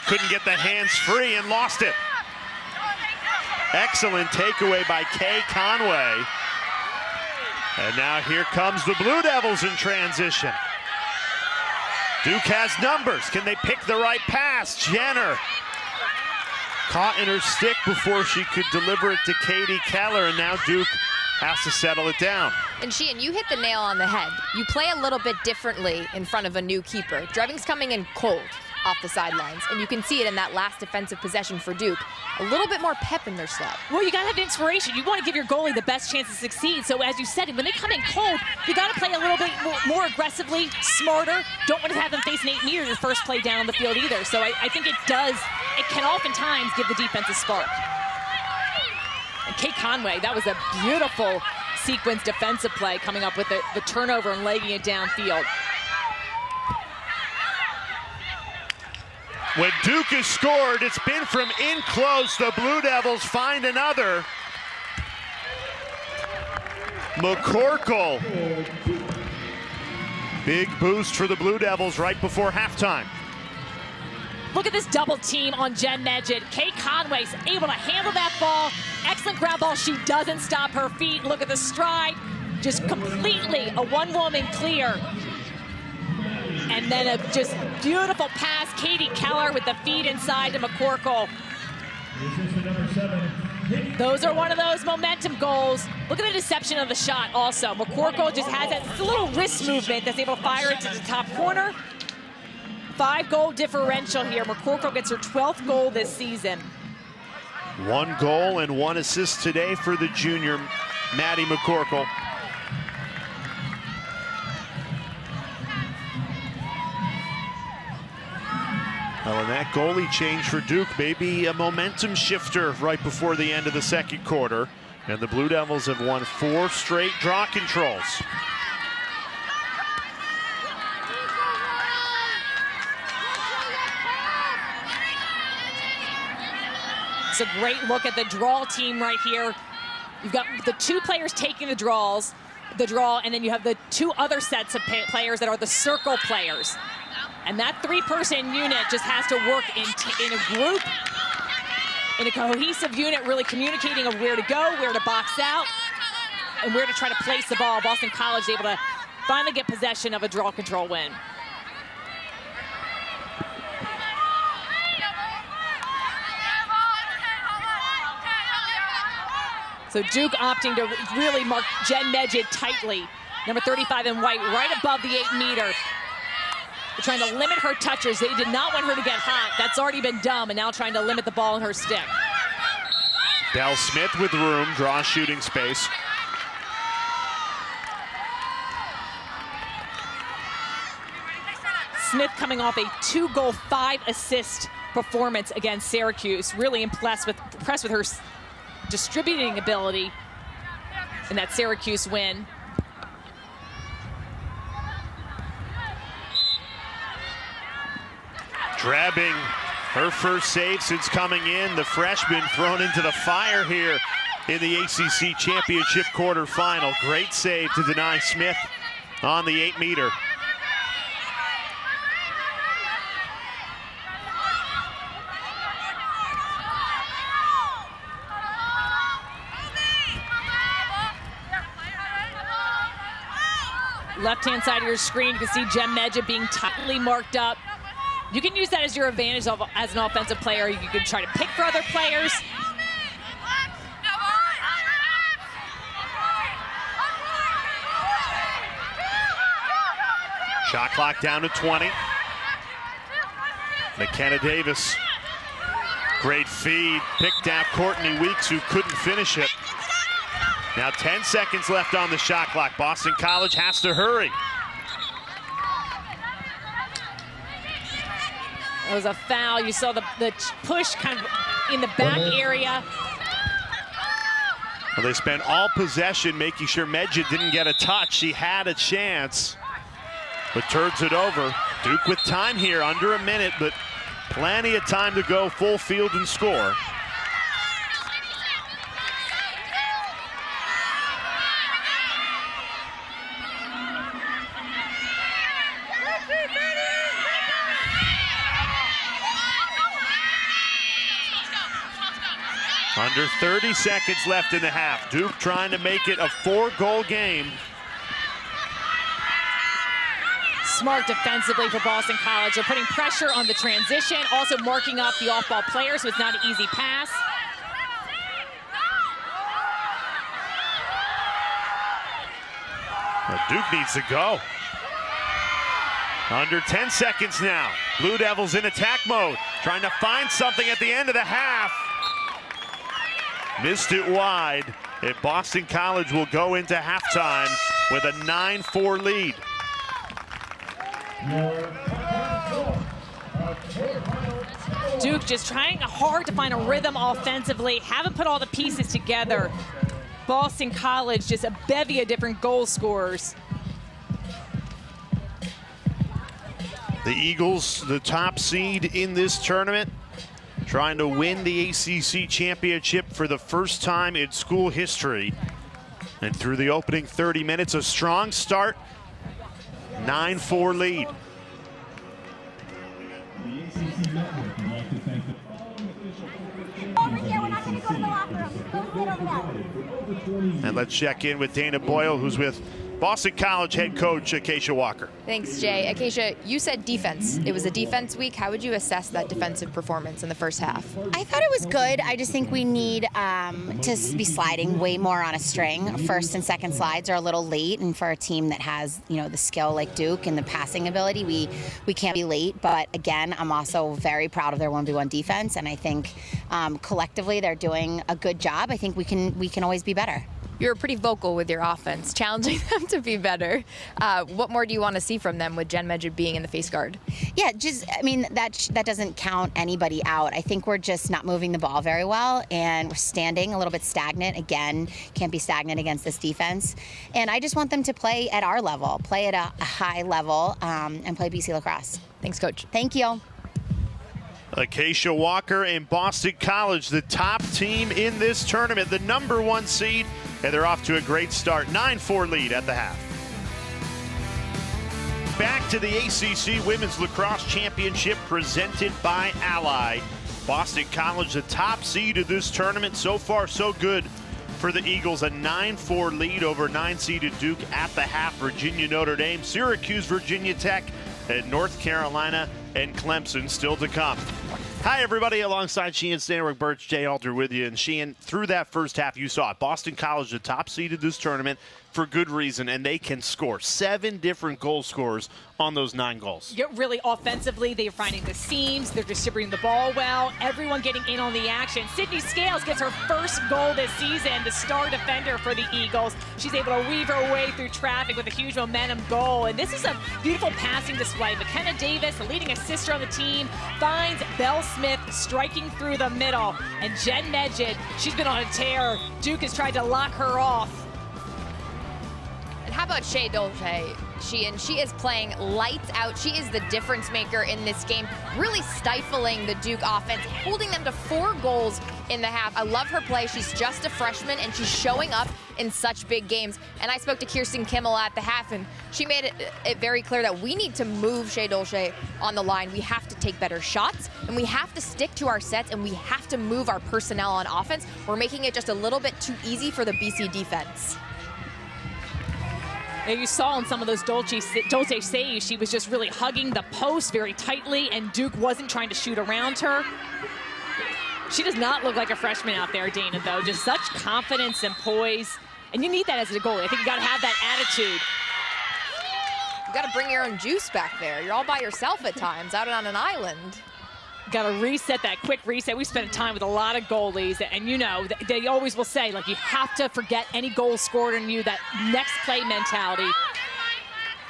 Couldn't get the hands free and lost it. Excellent takeaway by Kay Conway. And now here comes the Blue Devils in transition. Duke has numbers. Can they pick the right pass? Jenner caught in her stick before she could deliver it to Katie Keller, and now Duke has to settle it down. And Sheehan, you hit the nail on the head. You play a little bit differently in front of a new keeper. Drebbing's coming in cold off the sidelines, and you can see it in that last defensive possession for Duke. A little bit more pep in their step. Well, you gotta have inspiration. You want to give your goalie the best chance to succeed. So as you said, when they come in cold, you gotta play a little bit more aggressively, smarter. Don't want to have them face an 8 meter the first play down on the field either. So I think it can oftentimes give the defense a spark. And Kate Conway, that was a beautiful sequence defensive play, coming up with the turnover and legging it downfield. When Duke has scored, it's been from in close. The Blue Devils find another. McCorkle. Big boost for the Blue Devils right before halftime. Look at this double team on Jenn Medjid. Kate Conway's able to handle that ball. Excellent ground ball. She doesn't stop her feet. Look at the stride. Just completely a one-woman clear. And then a just beautiful pass. Katie Keller with the feed inside to McCorkle. Those are one of those momentum goals. Look at the deception of the shot also. McCorkle just has that little wrist movement that's able to fire it to the top corner. 5-goal differential here. McCorkle gets her 12th goal this season. 1 goal and 1 assist today for the junior, Maddie McCorkle. Well, and that goalie change for Duke may be a momentum shifter right before the end of the second quarter. And the Blue Devils have won 4 straight draw controls. It's a great look at the draw team right here. You've got the 2 players taking the draw, and then you have the 2 other sets of players that are the circle players. And that 3-person unit just has to work in a group, in a cohesive unit, really communicating of where to go, where to box out, and where to try to place the ball. Boston College is able to finally get possession of a draw control win. So Duke opting to really mark Jenn Medjid tightly. Number 35 in white, right above the 8-meter. They're trying to limit her touches. They did not want her to get hot. That's already been done, and now trying to limit the ball in her stick. Belle Smith with room, draw shooting space. Smith coming off a 2-goal, 5-assist performance against Syracuse. Really impressed with her distributing ability in that Syracuse win. Drabbing her first save since coming in. The freshman thrown into the fire here in the ACC Championship quarterfinal. Great save to deny Smith on the 8-meter. Left-hand side of your screen, you can see Jenn Medjid being tightly marked up. You can use that as your advantage as an offensive player. You can try to pick for other players. Shot clock down to 20. McKenna Davis, great feed, picked out Courtney Weeks, who couldn't finish it. Now 10 seconds left on the shot clock. Boston College has to hurry. It was a foul. You saw the push kind of in the back area. Well, they spent all possession making sure Medjid didn't get a touch. She had a chance, but turns it over. Duke with time here, under a minute, but plenty of time to go full field and score. Under 30 seconds left in the half. Duke trying to make it a 4-goal game. Smart defensively for Boston College. They're putting pressure on the transition, also marking up the off-ball player, so it's not an easy pass. Well, Duke needs to go. Under 10 seconds now. Blue Devils in attack mode, trying to find something at the end of the half. Missed it wide, and Boston College will go into halftime with a 9-4 lead. Duke just trying hard to find a rhythm offensively, haven't put all the pieces together. Boston College, just a bevy of different goal scorers. The Eagles, the top seed in this tournament, trying to win the ACC championship for the first time in school history. And through the opening 30 minutes, a strong start, 9-4 lead. And let's check in with Dana Boyle, who's with Boston College head coach Acacia Walker. Thanks, Jay. Acacia, you said defense. It was a defense week. How would you assess that defensive performance in the first half? I thought it was good. I just think we need to be sliding way more on a string. First and second slides are a little late, and for a team that has, the skill like Duke and the passing ability, we can't be late. But again, I'm also very proud of their 1v1 defense, and I think collectively they're doing a good job. I think we can always be better. You were pretty vocal with your offense, challenging them to be better. What more do you want to see from them with Jenn Medjid being in the face guard? Yeah, that doesn't count anybody out. I think we're just not moving the ball very well, and we're standing a little bit stagnant. Again, can't be stagnant against this defense. And I just want them to play at our level, play at a high level, and play BC lacrosse. Thanks, Coach. Thank you. Acacia Walker and Boston College, the top team in this tournament, the #1 seed, and they're off to a great start. 9-4 lead at the half. Back to the ACC Women's Lacrosse Championship presented by Ally. Boston College, the top seed of this tournament. So far, so good for the Eagles. A 9-4 lead over 9-seeded Duke at the half. Virginia, Notre Dame, Syracuse, Virginia Tech, and North Carolina and Clemson still to come. Hi, everybody. Alongside Sheehan Stanwick, Birch, Jay Alter with you. And Sheehan, through that first half, you saw it. Boston College, the top seed of this tournament, for good reason, and they can score. 7 different goal scorers on those 9 goals. Yeah, really offensively, they're finding the seams, they're distributing the ball well, everyone getting in on the action. Sydney Scales gets her first goal this season, the star defender for the Eagles. She's able to weave her way through traffic with a huge momentum goal, and this is a beautiful passing display. McKenna Davis, the leading assister on the team, finds Belle Smith striking through the middle, and Jenn Medjid, she's been on a tear. Duke has tried to lock her off. How about Shea Dolce? She is playing lights out. She is the difference maker in this game, really stifling the Duke offense, holding them to 4 goals in the half. I love her play. She's just a freshman, and she's showing up in such big games. And I spoke to Kirsten Kimmel at the half, and she made it very clear that we need to move Shea Dolce on the line. We have to take better shots, and we have to stick to our sets, and we have to move our personnel on offense. We're making it just a little bit too easy for the BC defense. And you saw in some of those Dolce saves, she was just really hugging the post very tightly, and Duke wasn't trying to shoot around her. She does not look like a freshman out there, Dana, though. Just such confidence and poise. And you need that as a goalie. I think you got to have that attitude. You got to bring your own juice back there. You're all by yourself at times, out on an island. Got to reset that quick reset. We spent time with a lot of goalies, and you know, they always will say, like, you have to forget any goal scored on you, that next play mentality.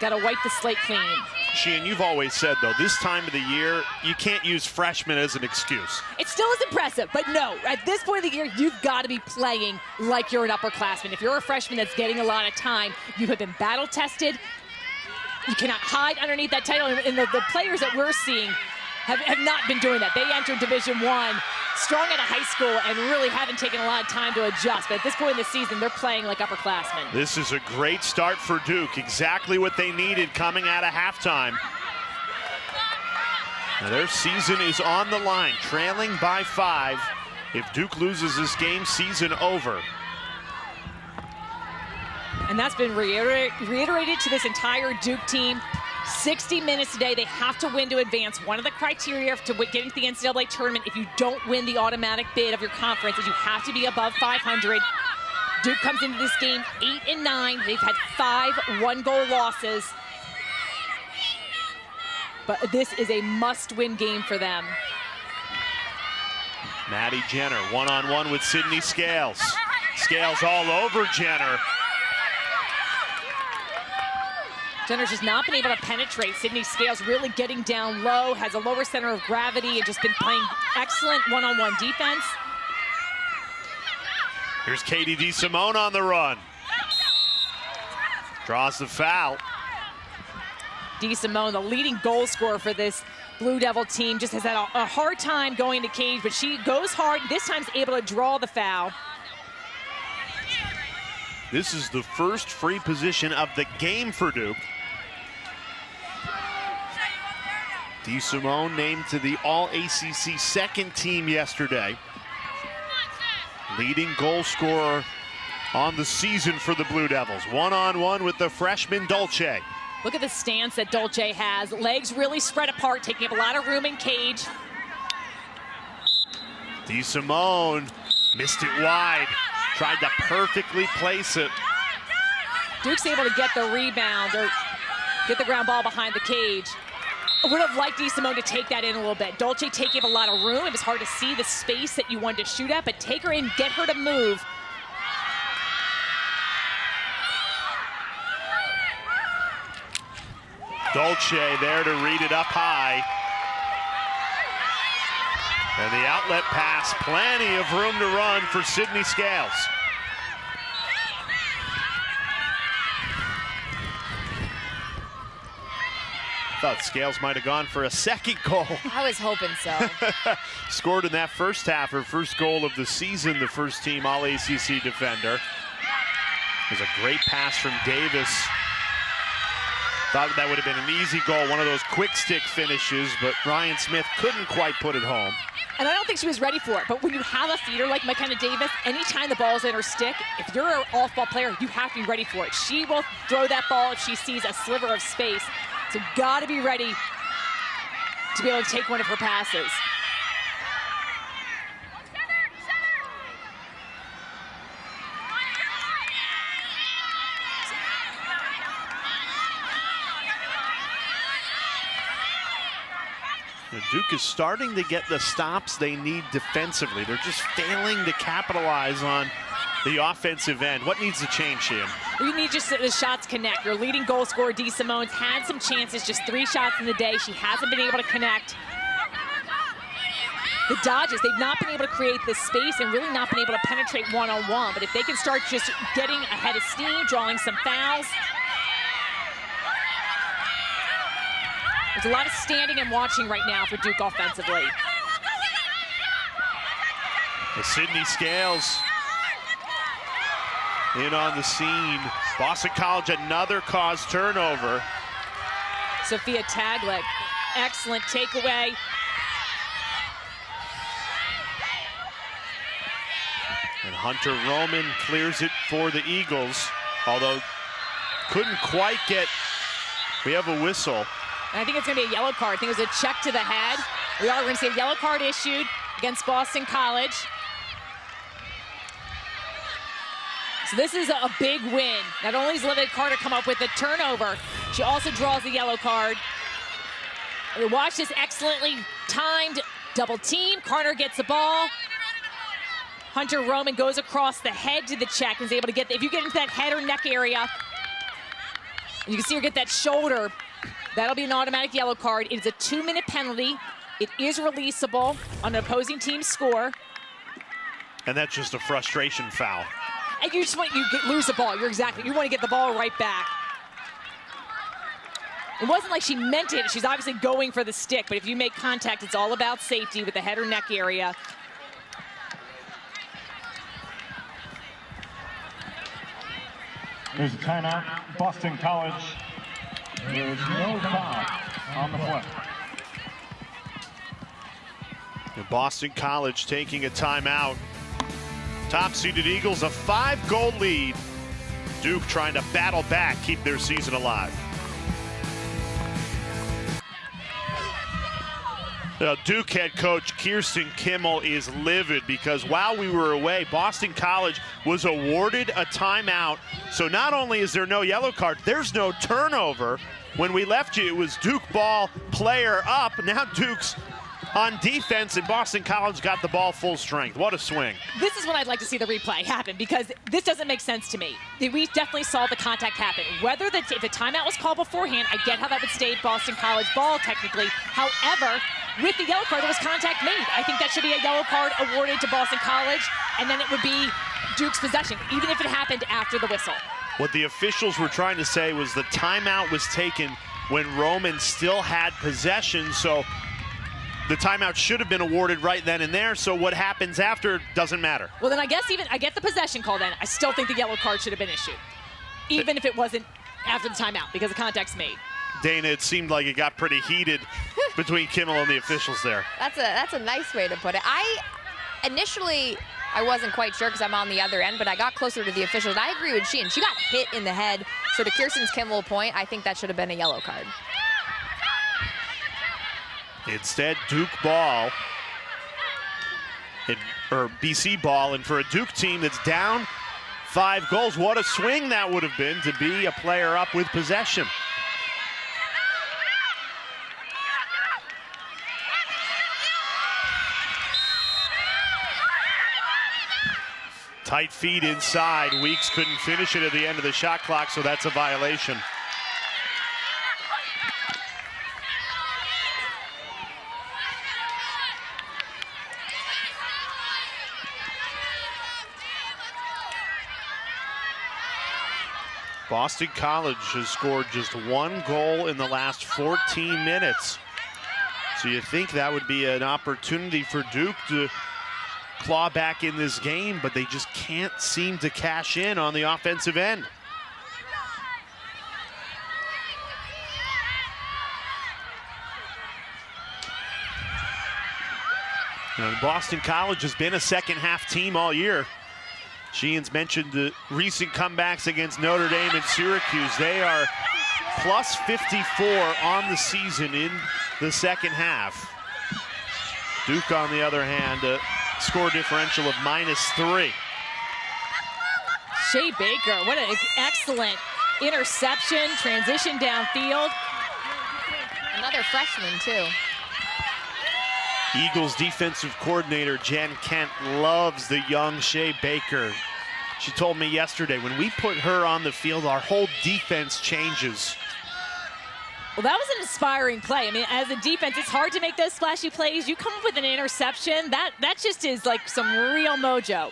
Got to wipe the slate clean. Sheehan, you've always said, though, this time of the year, you can't use freshmen as an excuse. It still is impressive, but no, at this point of the year, you've got to be playing like you're an upperclassman. If you're a freshman that's getting a lot of time, you have been battle-tested. You cannot hide underneath that title, and the players that we're seeing have not been doing that. They entered Division I strong out of high school and really haven't taken a lot of time to adjust. But at this point in the season, they're playing like upperclassmen. This is a great start for Duke. Exactly what they needed coming out of halftime. Now their season is on the line, trailing by 5. If Duke loses this game, season over. And that's been reiterated to this entire Duke team. 60 minutes today, they have to win to advance. One of the criteria to get into the NCAA tournament, if you don't win the automatic bid of your conference, is you have to be above 500. Duke comes into this game 8-9. They've had 5 one-goal losses. But this is a must-win game for them. Maddie Jenner, one-on-one with Sydney Scales. Scales all over Jenner. Jenner's just not been able to penetrate. Sydney Scales really getting down low, has a lower center of gravity, and just been playing excellent one-on-one defense. Here's Katie DeSimone on the run. Draws the foul. DeSimone, the leading goal scorer for this Blue Devil team, just has had a hard time going to cage, but she goes hard. This time's able to draw the foul. This is the first free position of the game for Duke. DeSimone named to the All-ACC second team yesterday. Leading goal scorer on the season for the Blue Devils. One-on-one with the freshman Dolce. Look at the stance that Dolce has. Legs really spread apart, taking up a lot of room in cage. DeSimone missed it wide. Tried to perfectly place it. Duke's able to get the rebound or get the ground ball behind the cage. I would have liked DeSimone to take that in a little bit. Dolce taking up a lot of room. It was hard to see the space that you wanted to shoot at, but take her in, get her to move. Dolce there to read it up high. And the outlet pass, plenty of room to run for Sydney Scales. Thought Scales might have gone for a second goal. I was hoping so. Scored in that first half, her first goal of the season, the first team All-ACC defender. There's a great pass from Davis. Thought that would have been an easy goal, one of those quick stick finishes, but Ryan Smith couldn't quite put it home. And I don't think she was ready for it, but when you have a feeder like McKenna Davis, anytime the ball's in her stick, if you're an off-ball player, you have to be ready for it. She will throw that ball if she sees a sliver of space. So gotta be ready to be able to take one of her passes. Duke is starting to get the stops they need defensively. They're just failing to capitalize on the offensive end. What needs to change, Sheehan? We need just the shots connect. Your leading goal scorer, Dee Simone's had some chances, just 3 shots in the day. She hasn't been able to connect. The Dodgers, they've not been able to create this space and really not been able to penetrate one-on-one. But if they can start just getting ahead of steam, drawing some fouls. There's a lot of standing and watching right now for Duke offensively. The Sydney Scales in on the scene. Boston College, another caused turnover. Sophia Taglick, excellent takeaway. And Hunter Roman clears it for the Eagles, although couldn't quite get, we have a whistle. And I think it's going to be a yellow card. I think it was a check to the head. We're going to see a yellow card issued against Boston College. So this is a big win. Not only does Olivia Carter come up with a turnover, she also draws the yellow card. We watch this excellently timed double team. Carter gets the ball. Hunter Roman goes across the head to the check and is able to get, if you get into that head or neck area, and you can see her get that shoulder, that'll be an automatic yellow card. It is a 2-minute penalty. It is releasable on an opposing team's score. And that's just a frustration foul. And you just want, lose the ball. You want to get the ball right back. It wasn't like she meant it. She's obviously going for the stick, but if you make contact, it's all about safety with the head or neck area. There's a timeout, Boston College. There's no foul on the play. And Boston College taking a timeout. Top-seeded Eagles, a 5-goal lead. Duke trying to battle back, keep their season alive. Duke head coach Kirsten Kimmel is livid because while we were away, Boston College was awarded a timeout. So not only is there no yellow card, there's no turnover. When we left you, it was Duke ball, player up. Now Duke's on defense, and Boston College got the ball full strength. What a swing. This is when I'd like to see the replay happen because this doesn't make sense to me. We definitely saw the contact happen. Whether if the timeout was called beforehand, I get how that would stay Boston College ball technically. However, with the yellow card, there was contact made. I think that should be a yellow card awarded to Boston College, and then it would be Duke's possession, even if it happened after the whistle. What the officials were trying to say was the timeout was taken when Roman still had possession, so the timeout should have been awarded right then and there, so what happens after doesn't matter. Well, then I guess I get the possession call then. I still think the yellow card should have been issued, even if it wasn't after the timeout because the contact's made. Dana, it seemed like it got pretty heated between Kimmel and the officials there. That's a nice way to put it. Initially, I wasn't quite sure because I'm on the other end, but I got closer to the officials. I agree with Sheehan. She got hit in the head. So to Kirsten's Kimmel point, I think that should have been a yellow card. Instead, Duke ball, or BC ball, and for a Duke team that's down 5 goals, what a swing that would have been to be a player up with possession. Tight feed inside. Weeks couldn't finish it at the end of the shot clock, so that's a violation. Boston College has scored just 1 goal in the last 14 minutes. So you think that would be an opportunity for Duke to claw back in this game, but they just can't seem to cash in on the offensive end. And Boston College has been a second-half team all year. Sheehan's mentioned the recent comebacks against Notre Dame and Syracuse. They are plus 54 on the season in the second half. Duke, on the other hand, a score differential of -3. Shea Baker, what an excellent interception, transition downfield. Another freshman, too. Eagles defensive coordinator Jen Kent loves the young Shea Baker. She told me yesterday, when we put her on the field, our whole defense changes. Well, that was an inspiring play. I mean, as a defense, it's hard to make those splashy plays. You come up with an interception, that just is like some real mojo.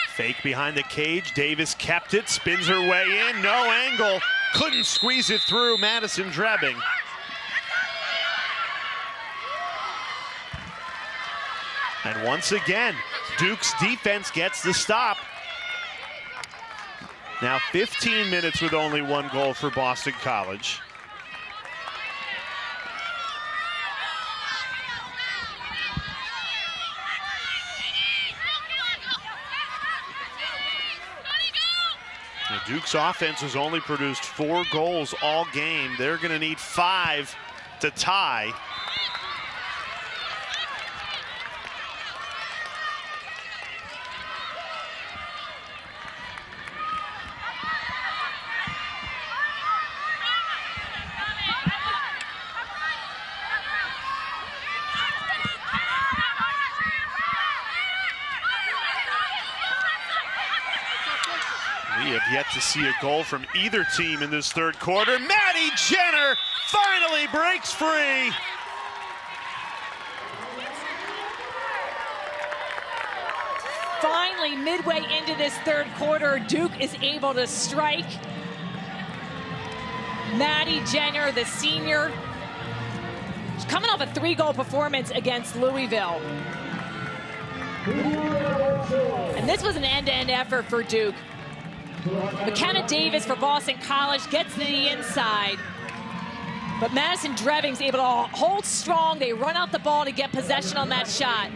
Fake behind the cage. Davis kept it, spins her way in, no angle. Couldn't squeeze it through Madison Drebbing. And once again, Duke's defense gets the stop. Now 15 minutes with only 1 goal for Boston College. Now Duke's offense has only produced 4 goals all game. They're going to need 5 to tie. We have yet to see a goal from either team in this third quarter. Maddie Jenner finally breaks free. Finally, midway into this third quarter, Duke is able to strike. Maddie Jenner, the senior, she's coming off a 3-goal performance against Louisville. And this was an end-to-end effort for Duke. McKenna Davis for Boston College gets to the inside, but Madison Drebbing's able to hold strong. They run out the ball to get possession on that shot.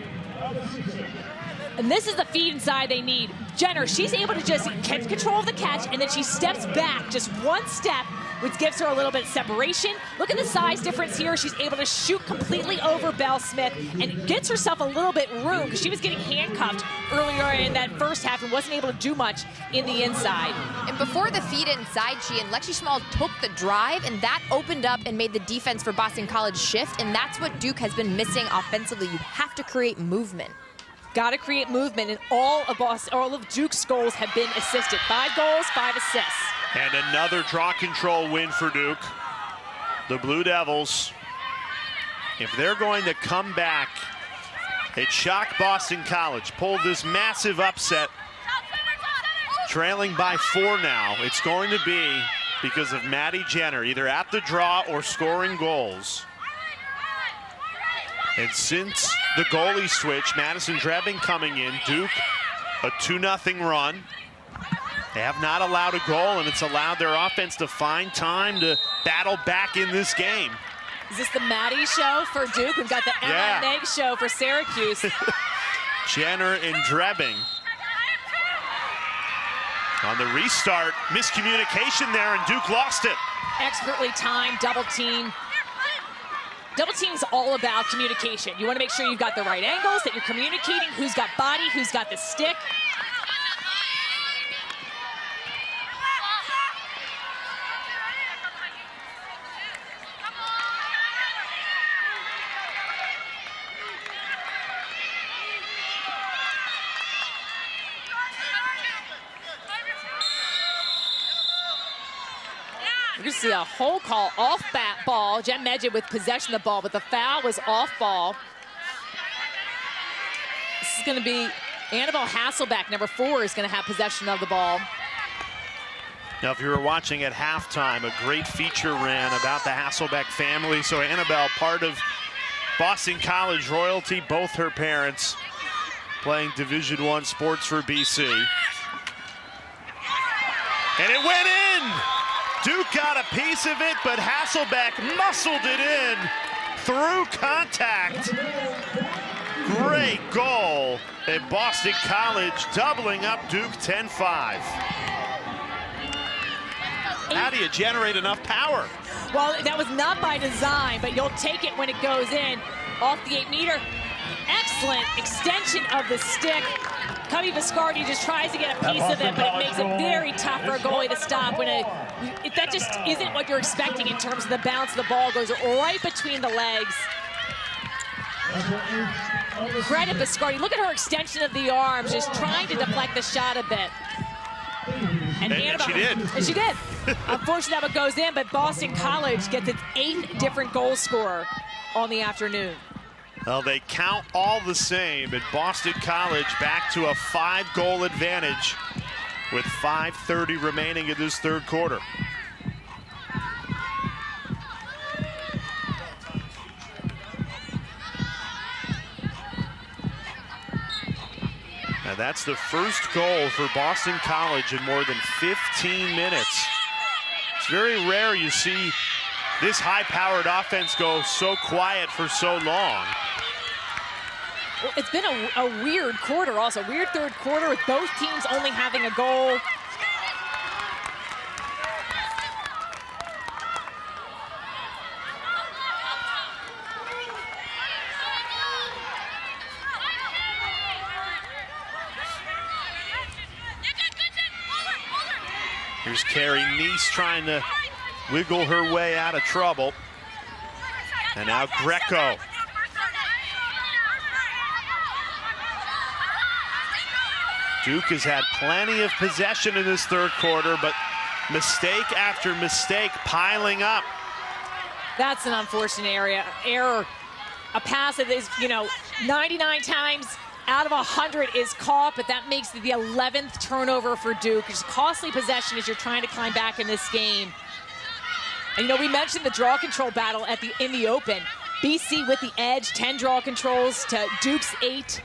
And this is the feed inside they need. Jenner, she's able to just get control of the catch, and then she steps back just 1 step, which gives her a little bit of separation. Look at the size difference here. She's able to shoot completely over Belle Smith and gets herself a little bit room because she was getting handcuffed earlier in that first half and wasn't able to do much in the inside. And before the feed inside, Lexi Schmall took the drive, and that opened up and made the defense for Boston College shift, and that's what Duke has been missing offensively. You have to create movement. Got to create movement, and all of Duke's goals have been assisted. 5 goals, 5 assists. And another draw control win for Duke. The Blue Devils, if they're going to come back and shock Boston College, pulled this massive upset, trailing by 4 now, it's going to be because of Maddie Jenner, either at the draw or scoring goals. And since the goalie switch, Madison Drebbing coming in, Duke a 2-0 run. They have not allowed a goal, and it's allowed their offense to find time to battle back in this game. Is this the Maddie show for Duke? We've got the Emma Neg show for Syracuse. Jenner and Drebbing. On the restart, miscommunication there, and Duke lost it. Expertly timed double team. Double team is all about communication. You want to make sure you've got the right angles, that you're communicating, who's got body, who's got the stick. You see a whole call off that ball. Jenn Medjid with possession of the ball, but the foul was off ball. This is going to be Annabelle Hasselbeck, number 4, is going to have possession of the ball. Now, if you were watching at halftime, a great feature ran about the Hasselbeck family. So Annabelle, part of Boston College royalty, both her parents playing Division I sports for BC. And it went in! Duke got a piece of it, but Hasselbeck muscled it in through contact. Great goal at Boston College, doubling up Duke 10-5. How do you generate enough power? Well, that was not by design, but you'll take it when it goes in. Off the 8-meter. Excellent extension of the stick. Cubby Viscardi just tries to get a piece of it, but it makes it very tough for a goalie to stop when that just isn't what you're expecting in terms of the bounce of the ball. Goes right between the legs. Credit Viscardi. Look at her extension of the arms, just trying to deflect the shot a bit. And she did. And she did. Unfortunately, that one goes in, but Boston College gets its 8th different goal scorer on the afternoon. Well, they count all the same, and Boston College back to a 5-goal advantage with 5:30 remaining in this third quarter. Now that's the first goal for Boston College in more than 15 minutes. It's very rare you see this high-powered offense go so quiet for so long. Well, it's been a weird quarter also. Weird third quarter with both teams only having a goal. Here's Carrie Neese trying to wiggle her way out of trouble. And now Greco. Duke has had plenty of possession in this third quarter, but mistake after mistake piling up. That's an unfortunate error. A pass that is, 99 times out of 100 is caught, but that makes it the 11th turnover for Duke. It's costly possession as you're trying to climb back in this game. And we mentioned the draw control battle in the open. BC with the edge, 10 draw controls to Duke's 8.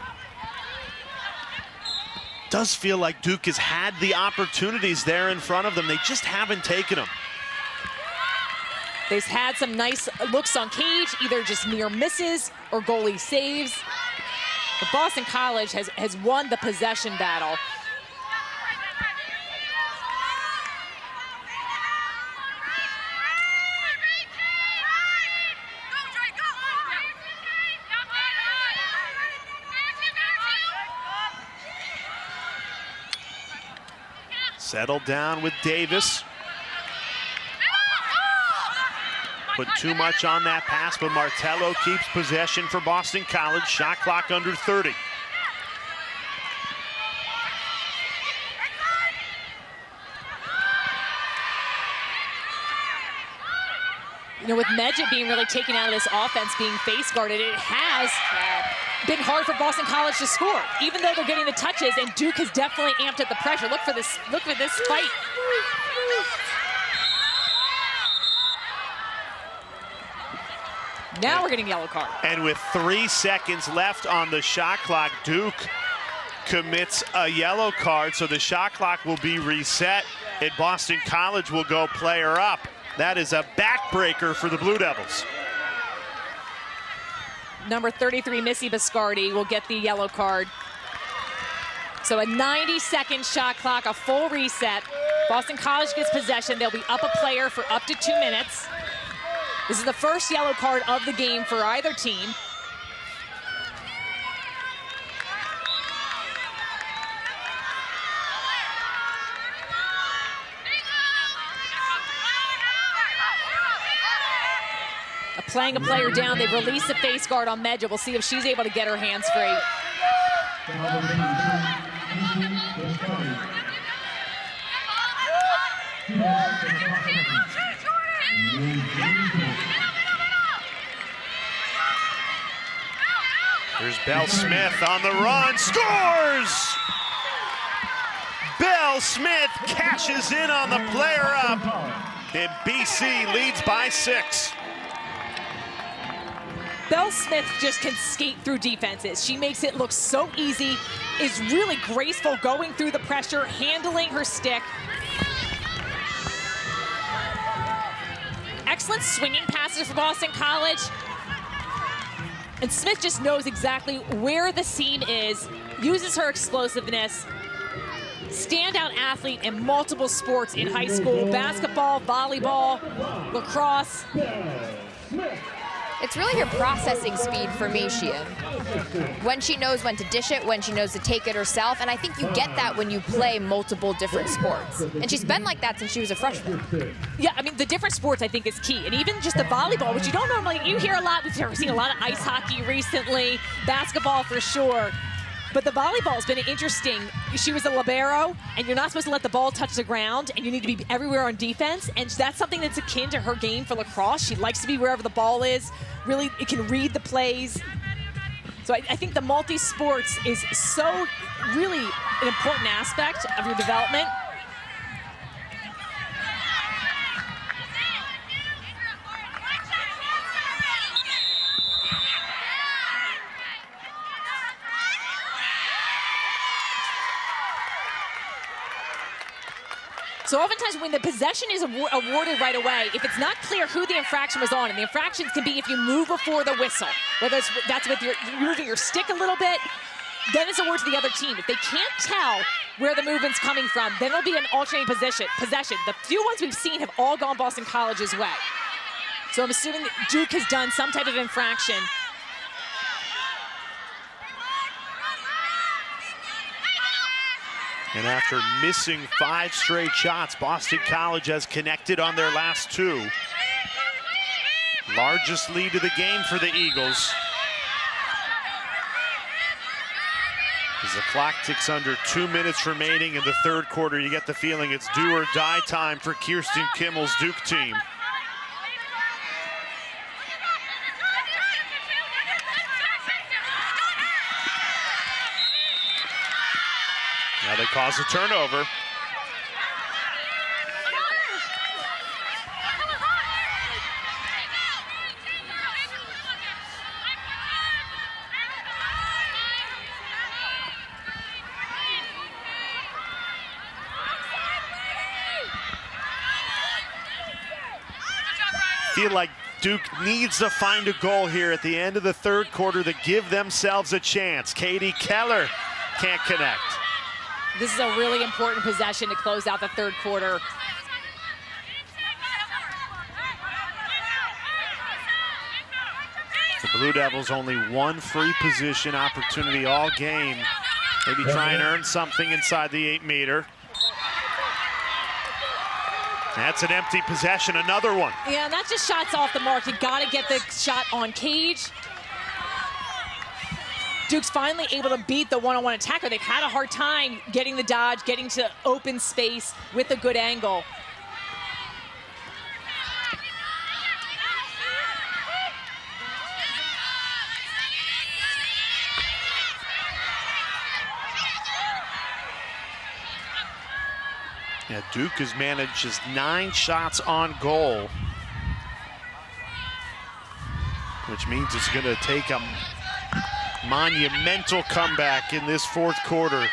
Does feel like Duke has had the opportunities there in front of them. They just haven't taken them. They've had some nice looks on cage, either just near misses or goalie saves. But Boston College has won the possession battle. Settled down with Davis. Put too much on that pass, but Martello keeps possession for Boston College. Shot clock under 30. With Medjid being really taken out of this offense, being face guarded, it has been hard for Boston College to score, even though they're getting the touches, and Duke has definitely amped up the pressure. Look for this fight. Now we're getting a yellow card. And with 3 seconds left on the shot clock, Duke commits a yellow card, so the shot clock will be reset, and Boston College will go player up. That is a backbreaker for the Blue Devils. Number 33, Missy Viscardi, will get the yellow card. So a 90-second shot clock, a full reset. Boston College gets possession. They'll be up a player for up to 2 minutes. This is the first yellow card of the game for either team. Playing a player down, they've released the face guard on Medjid. We'll see if she's able to get her hands free. There's Belle Smith on the run, scores! Belle Smith cashes in on the player up, and BC leads by 6. Belle Smith just can skate through defenses. She makes it look so easy, is really graceful going through the pressure, handling her stick. Excellent swinging passes for Boston College. And Smith just knows exactly where the seam is, uses her explosiveness. Standout athlete in multiple sports in high school, basketball, volleyball, lacrosse. It's really her processing speed for me, Shia. When she knows when to dish it, when she knows to take it herself, and I think you get that when you play multiple different sports. And she's been like that since she was a freshman. Yeah, I mean, the different sports I think is key. And even just the volleyball, which you don't normally, you hear a lot, we've seen a lot of ice hockey recently, basketball for sure. But the volleyball has been interesting. She was a libero, and you're not supposed to let the ball touch the ground, and you need to be everywhere on defense. And that's something that's akin to her game for lacrosse. She likes to be wherever the ball is. Really, it can read the plays. So I think the multi-sports is so really an important aspect of your development. So oftentimes when the possession is awarded right away, if it's not clear who the infraction was on, and the infractions can be if you move before the whistle, whether that's with you're moving your stick a little bit, then it's awarded to the other team. If they can't tell where the movement's coming from, then it'll be an alternating possession. The few ones we've seen have all gone Boston College's way. So I'm assuming that Duke has done some type of infraction. And after missing 5 straight shots, Boston College has connected on their last 2. Largest lead of the game for the Eagles. As the clock ticks under 2 minutes remaining in the third quarter, you get the feeling it's do or die time for Kirsten Kimmel's Duke team. Now they cause a turnover. Feel like Duke needs to find a goal here at the end of the third quarter to give themselves a chance. Katie Keller can't connect. This is a really important possession to close out the third quarter. The Blue Devils only 1 free position opportunity all game. Maybe try and earn something inside the 8-meter. That's an empty possession, another one. Yeah, and that's just shots off the mark. You gotta get the shot on cage. Duke's finally able to beat the one-on-one attacker. They've had a hard time getting the dodge, getting to open space with a good angle. Yeah, Duke has managed just 9 shots on goal, which means it's going to take a monumental comeback in this fourth quarter.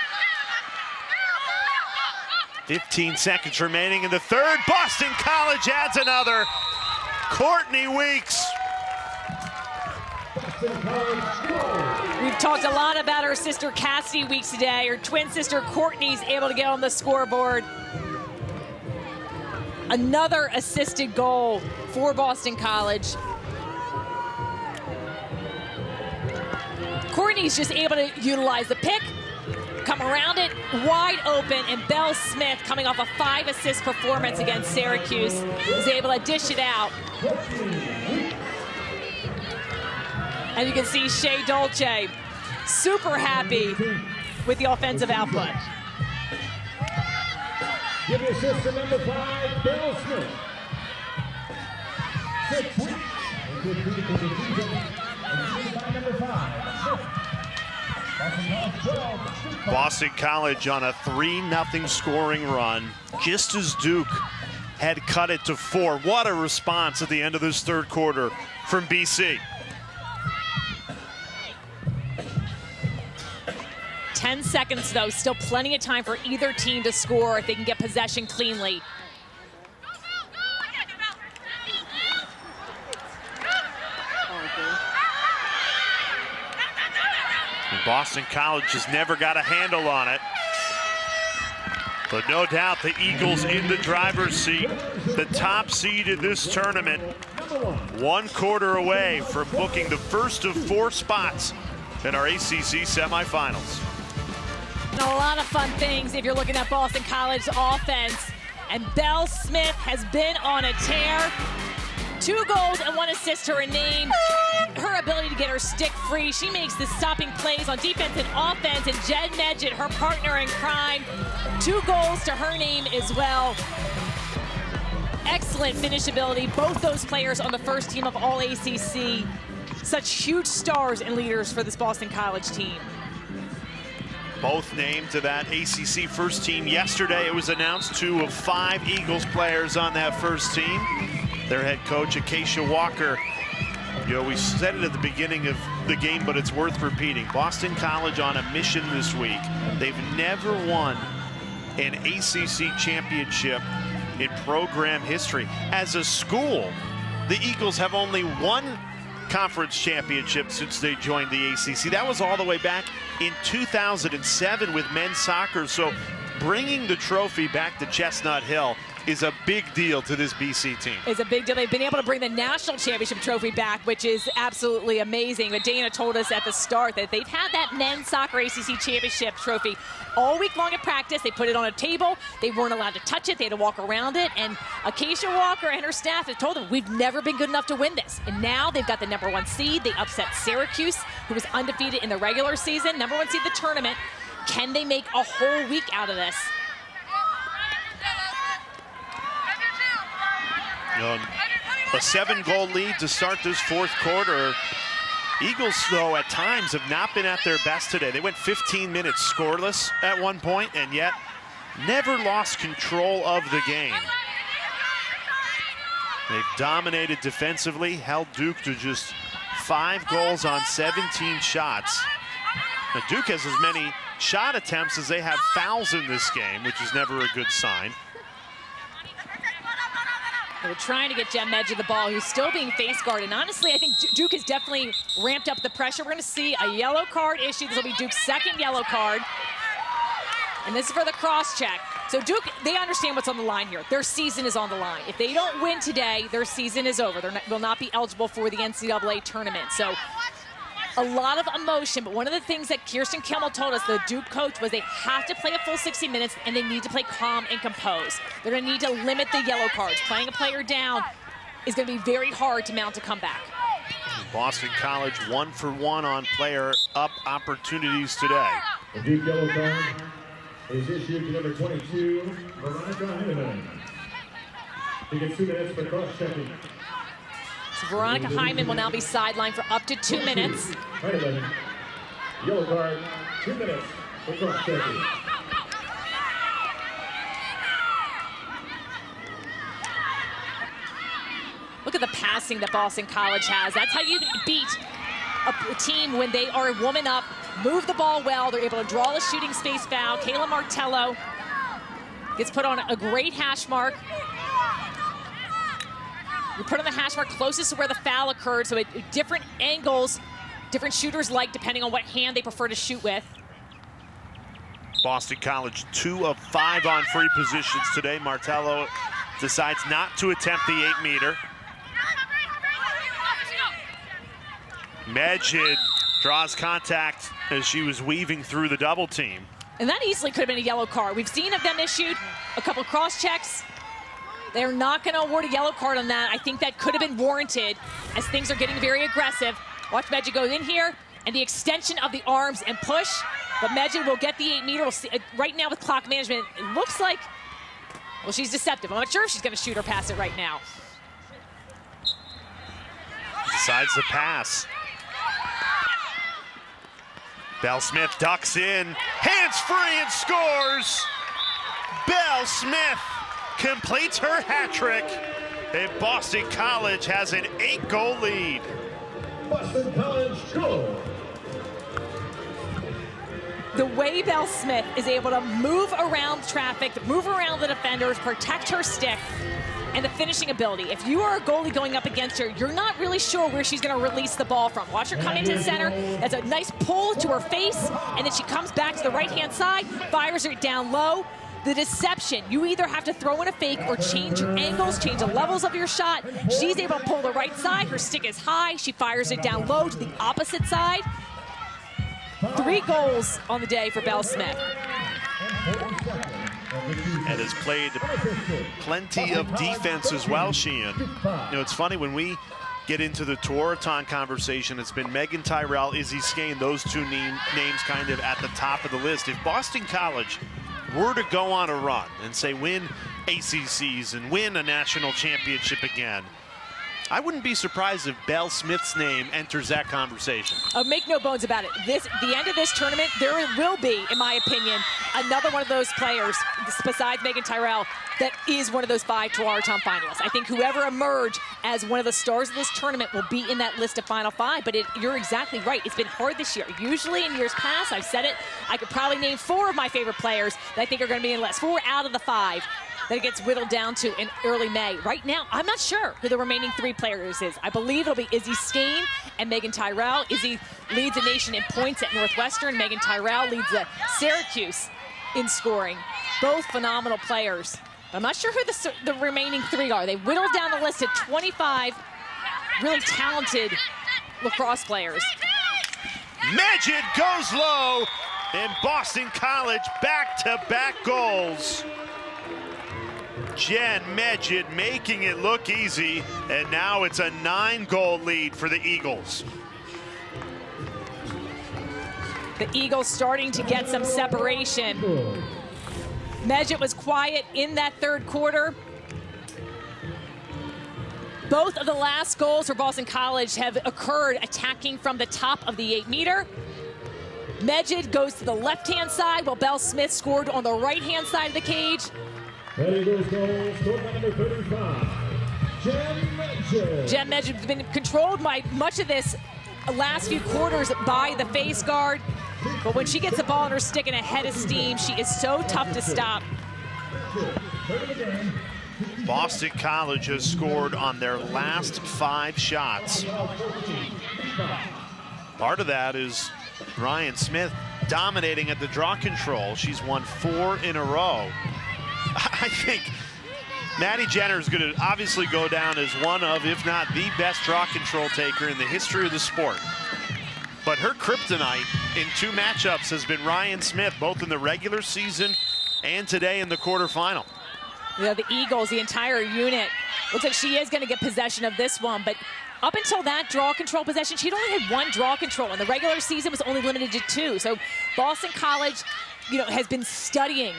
15 seconds remaining in the third. Boston College adds another. Courtney Weeks. We've talked a lot about her sister Cassidy Weeks today. Her twin sister Courtney's able to get on the scoreboard. Another assisted goal for Boston College. Courtney's just able to utilize the pick, come around it, wide open, and Belle Smith, coming off a 5-assist performance against Syracuse, is able to dish it out. And you can see Shea Dolce super happy with the offensive output. Give your assistant number 5, Belle Smith. 6 weeks. And good feet for the season. And by number 5. Boston College on a 3-0 scoring run, just as Duke had cut it to 4. What a response at the end of this third quarter from BC. 10 seconds, though, still plenty of time for either team to score if they can get possession cleanly. And Boston College just never got a handle on it. But no doubt the Eagles in the driver's seat, the top seed in this tournament, 1 quarter away from booking the first of 4 spots in our ACC semifinals. And a lot of fun things if you're looking at Boston College offense. And Belle Smith has been on a tear. 2 goals and 1 assist to her name. Her ability to get her stick free. She makes the stopping plays on defense and offense. And Jenn Medjid, her partner in crime, 2 goals to her name as well. Excellent finishability. Both those players on the first team of all ACC. Such huge stars and leaders for this Boston College team. Both named to that ACC first team yesterday. It was announced 2 of 5 Eagles players on that first team. Their head coach, Kayla Walker. You know, we said it at the beginning of the game, but it's worth repeating. Boston College on a mission this week. They've never won an ACC championship in program history. As a school, the Eagles have only 1 conference championship since they joined the ACC. That was all the way back in 2007 with men's soccer. So bringing the trophy back to Chestnut Hill is a big deal to this BC team. It's a big deal. They've been able to bring the national championship trophy back, which is absolutely amazing. But Dana told us at the start that they've had that men's soccer ACC championship trophy all week long in practice. They put it on a table. They weren't allowed to touch it. They had to walk around it. And Kayla Walker and her staff have told them, we've never been good enough to win this. And now they've got the #1 seed. They upset Syracuse, who was undefeated in the regular season. #1 seed the tournament. Can they make a whole week out of this? A 7-goal lead to start this 4th quarter. Eagles, though, at times have not been at their best today. They went 15 minutes scoreless at one point, and yet never lost control of the game. They've dominated defensively, held Duke to just 5 goals on 17 shots. Now, Duke has as many shot attempts as they have fouls in this game, which is never a good sign. They're trying to get Jenn Medjid the ball, who's still being face guarded. And honestly, I think Duke has definitely ramped up the pressure. We're going to see a yellow card issue. This will be Duke's 2nd yellow card. And this is for the cross check. So Duke, they understand what's on the line here. Their season is on the line. If they don't win today, their season is over. They will not be eligible for the NCAA tournament. So a lot of emotion, but one of the things that Kirsten Kimmel told us, the Duke coach, was they have to play a full 60 minutes and they need to play calm and composed. They're going to need to limit the yellow cards. Playing a player down is going to be very hard to mount a comeback. Boston College 1 for 1 on player up opportunities today. The Duke yellow card is issued to number 22, Veronica Hyman. She gets 2 minutes for cross-checking. So Veronica Hyman will now be sidelined for up to 2 minutes. Yellow card, 2 minutes for cross-checking. Look at the passing that Boston College has. That's how you beat a team when they are a woman up, move the ball well. They're able to draw the shooting space foul. Kayla Martello gets put on a great hash mark. You put on the hash mark closest to where the foul occurred, so at different angles, different shooters like, depending on what hand they prefer to shoot with. Boston College 2 of 5 on free positions today. Martello decides not to attempt the 8-meter. Medjid draws contact as she was weaving through the double team. And that easily could have been a yellow card. We've seen of them issued a couple cross checks. They're not going to award a yellow card on that. I think that could have been warranted as things are getting very aggressive. Watch Medjid go in here and the extension of the arms and push. But Medjid will get the 8-meter. We'll see, right now with clock management, it looks like, well, she's deceptive. I'm not sure if she's going to shoot or pass it right now. Decides to pass. Belle Smith ducks in, hands free and scores. Belle Smith completes her hat trick, and Boston College has an 8-goal lead. Boston College goal. The way Belle Smith is able to move around traffic, move around the defenders, protect her stick, and the finishing ability. If you are a goalie going up against her, you're not really sure where she's going to release the ball from. Watch her come into the center. That's a nice pull to her face, and then she comes back to the right-hand side, fires it down low. The deception, you either have to throw in a fake or change your angles, change the levels of your shot. She's able to pull the right side. Her stick is high. She fires it down low to the opposite side. 3 goals on the day for Belle Smith. And has played plenty of defense as well, Sheehan. You know, it's funny when we get into the Tewaaraton conversation, it's been Megan Tyrell, Izzy Skane, those two names kind of at the top of the list. If Boston College were to go on a run and say win ACCs and win a national championship again, I wouldn't be surprised if Belle Smith's name enters that conversation. Make no bones about it. The end of this tournament, there will be, in my opinion, another one of those players, besides Megan Tyrell, that is one of those 5 Tewaaraton finalists. I think whoever emerged as one of the stars of this tournament will be in that list of Final 5, but you're exactly right. It's been hard this year. Usually in years past, I've said it, I could probably name 4 of my favorite players that I think are going to be in the list. 4 out of the 5. That it gets whittled down to in early May. Right now, I'm not sure who the remaining 3 players is. I believe it'll be Izzy Skane and Megan Tyrell. Izzy leads the nation in points at Northwestern. Megan Tyrell leads the Syracuse in scoring. Both phenomenal players. I'm not sure who the remaining 3 are. They whittled down the list to 25 really talented lacrosse players. Medjid goes low, and Boston College back-to-back goals. Jenn Medjid making it look easy, and now it's a 9-goal lead for the Eagles. The Eagles starting to get some separation. Medjid was quiet in that 3rd quarter. Both of the last goals for Boston College have occurred attacking from the top of the 8-meter. Medjid goes to the left-hand side, while Belle Smith scored on the right-hand side of the cage. Eagles goal, scored by number 35, Jenn Medjid. Jenn Medjid has been controlled by much of this last few quarters by the face guard. But when she gets the ball in her stick and a head of steam, she is so tough to stop. Boston College has scored on their last 5 shots. Part of that is Ryan Smith dominating at the draw control. She's won 4 in a row. I think Maddie Jenner is going to obviously go down as one of, if not the best draw control taker in the history of the sport. But her kryptonite in 2 matchups has been Ryan Smith, both in the regular season and today in the quarterfinal. You know, the Eagles, the entire unit, looks like she is going to get possession of this one, but up until that draw control possession, she'd only had 1 draw control, and the regular season was only limited to 2. So Boston College, you know, has been studying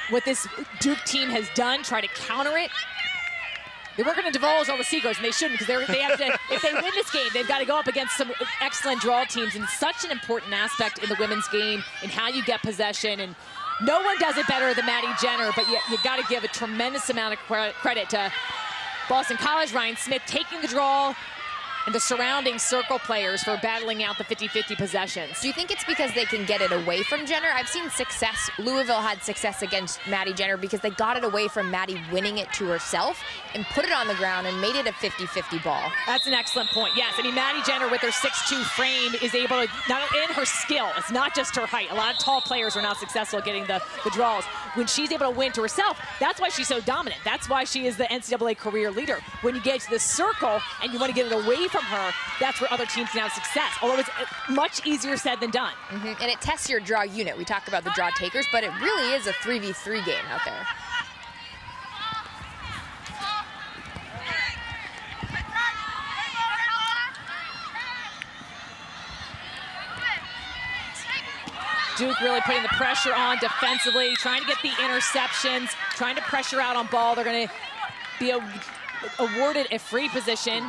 what this Duke team has done, try to counter it. They weren't going to divulge all the secrets, and they shouldn't, because they have to. If they win this game, they've got to go up against some excellent draw teams, and such an important aspect in the women's game and how you get possession. And no one does it better than Maddie Jenner, but you got to give a tremendous amount of credit to Boston College, Ryan Smith taking the draw, and the surrounding circle players for battling out the 50-50 possessions. Do you think it's because they can get it away from Jenner? I've seen success. Louisville had success against Maddie Jenner because they got it away from Maddie winning it to herself and put it on the ground and made it a 50-50 ball. That's an excellent point. Yes, I mean, Maddie Jenner with her 6'2" frame is able to, not in her skill, it's not just her height. A lot of tall players are not successful at getting the draws. When she's able to win to herself, that's why she's so dominant. That's why she is the NCAA career leader. When you get to the circle and you want to get it away from her, that's where other teams can have success. Although it's much easier said than done. And it tests your draw unit. We talk about the draw takers, but it really is a 3v3 game out there. Duke really putting the pressure on defensively, trying to get the interceptions, trying to pressure out on ball. They're going to be awarded a free position.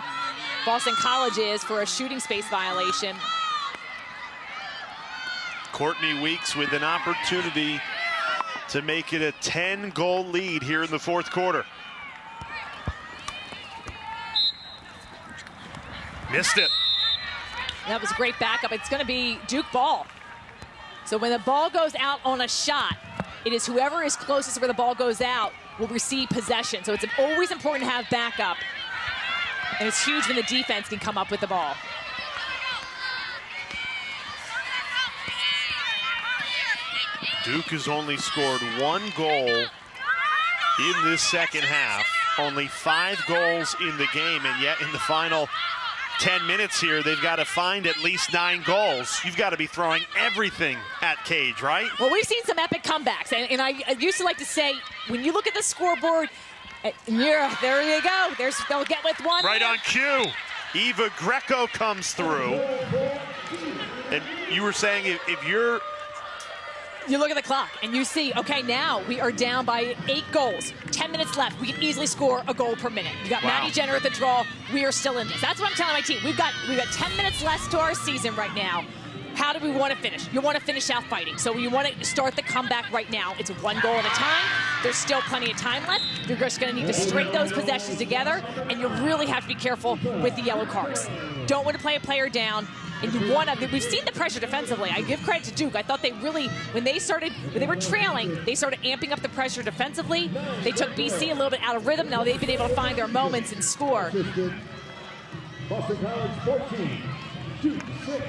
Boston College is for a shooting space violation. Courtney Weeks with an opportunity to make it a 10-goal lead here in the fourth quarter. Missed it. That was a great backup. It's going to be Duke ball. So when the ball goes out on a shot, it is whoever is closest where the ball goes out will receive possession. So it's always important to have backup. And it's huge when the defense can come up with the ball. Duke has only scored 1 goal in this second half. Only 5 goals in the game, and yet in the final 10 minutes here, they've got to find at least 9 goals. You've got to be throwing everything at Cage, right? Well, we've seen some epic comebacks, and I used to like to say, when you look at the scoreboard, there you go. They'll get with one. Right on cue. Eva Greco comes through. And you were saying if you're... You look at the clock and you see, okay, now we are down by 8 goals. 10 minutes left. We can easily score a goal per minute. You got Maddie Jenner at the draw. We are still in this. That's what I'm telling my team. We've got 10 minutes left to our season right now. How do we want to finish? You want to finish out fighting. So you want to start the comeback right now. It's 1 goal at a time. There's still plenty of time left. You're just going to need to string those possessions together, and you really have to be careful with the yellow cards. Don't want to play a player down. And you want to, we've seen the pressure defensively. I give credit to Duke. I thought they really, when they were trailing, they started amping up the pressure defensively. They took BC a little bit out of rhythm. Now they've been able to find their moments and score. Boston College 14, Duke 6.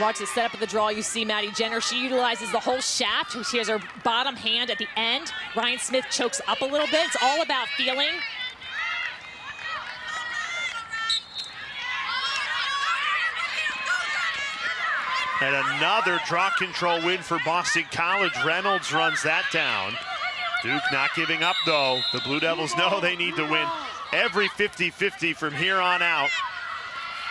Watch the setup of the draw. You see Maddie Jenner. She utilizes the whole shaft. She has her bottom hand at the end. Ryan Smith chokes up a little bit. It's all about feeling. And another draw control win for Boston College. Reynolds runs that down. Duke not giving up, though. The Blue Devils know they need to win every 50-50 from here on out.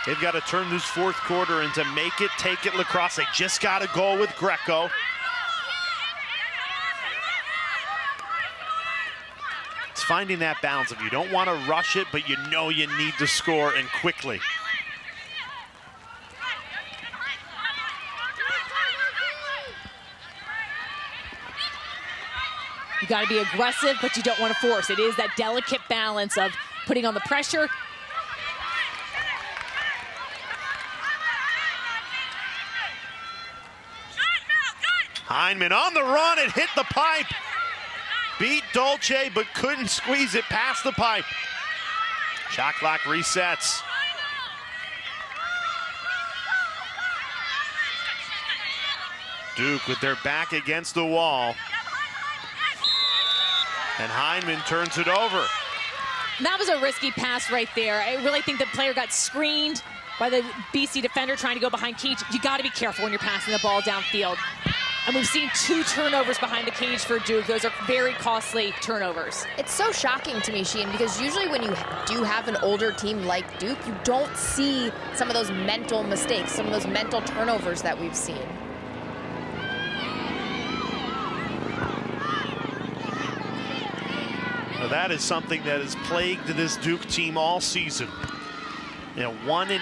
They've got to turn this fourth quarter into make it, take it Lacrosse. They just got a goal with Greco. It's finding that balance of you don't want to rush it, but you know you need to score, and quickly. You got to be aggressive, but you don't want to force. It is that delicate balance of putting on the pressure. Hyndman on the run, it hit the pipe. Beat Dolce, but couldn't squeeze it past the pipe. Shot clock resets. Duke with their back against the wall. And Hyndman turns it over. That was a risky pass right there. I really think the player got screened by the BC defender trying to go behind Cage. You got to be careful when you're passing the ball downfield. And we've seen 2 turnovers behind the cage for Duke. Those are very costly turnovers. It's so shocking to me, Sheehan, because usually when you do have an older team like Duke, you don't see some of those mental mistakes, some of those mental turnovers that we've seen. Now that is something that has plagued this Duke team all season. 1-8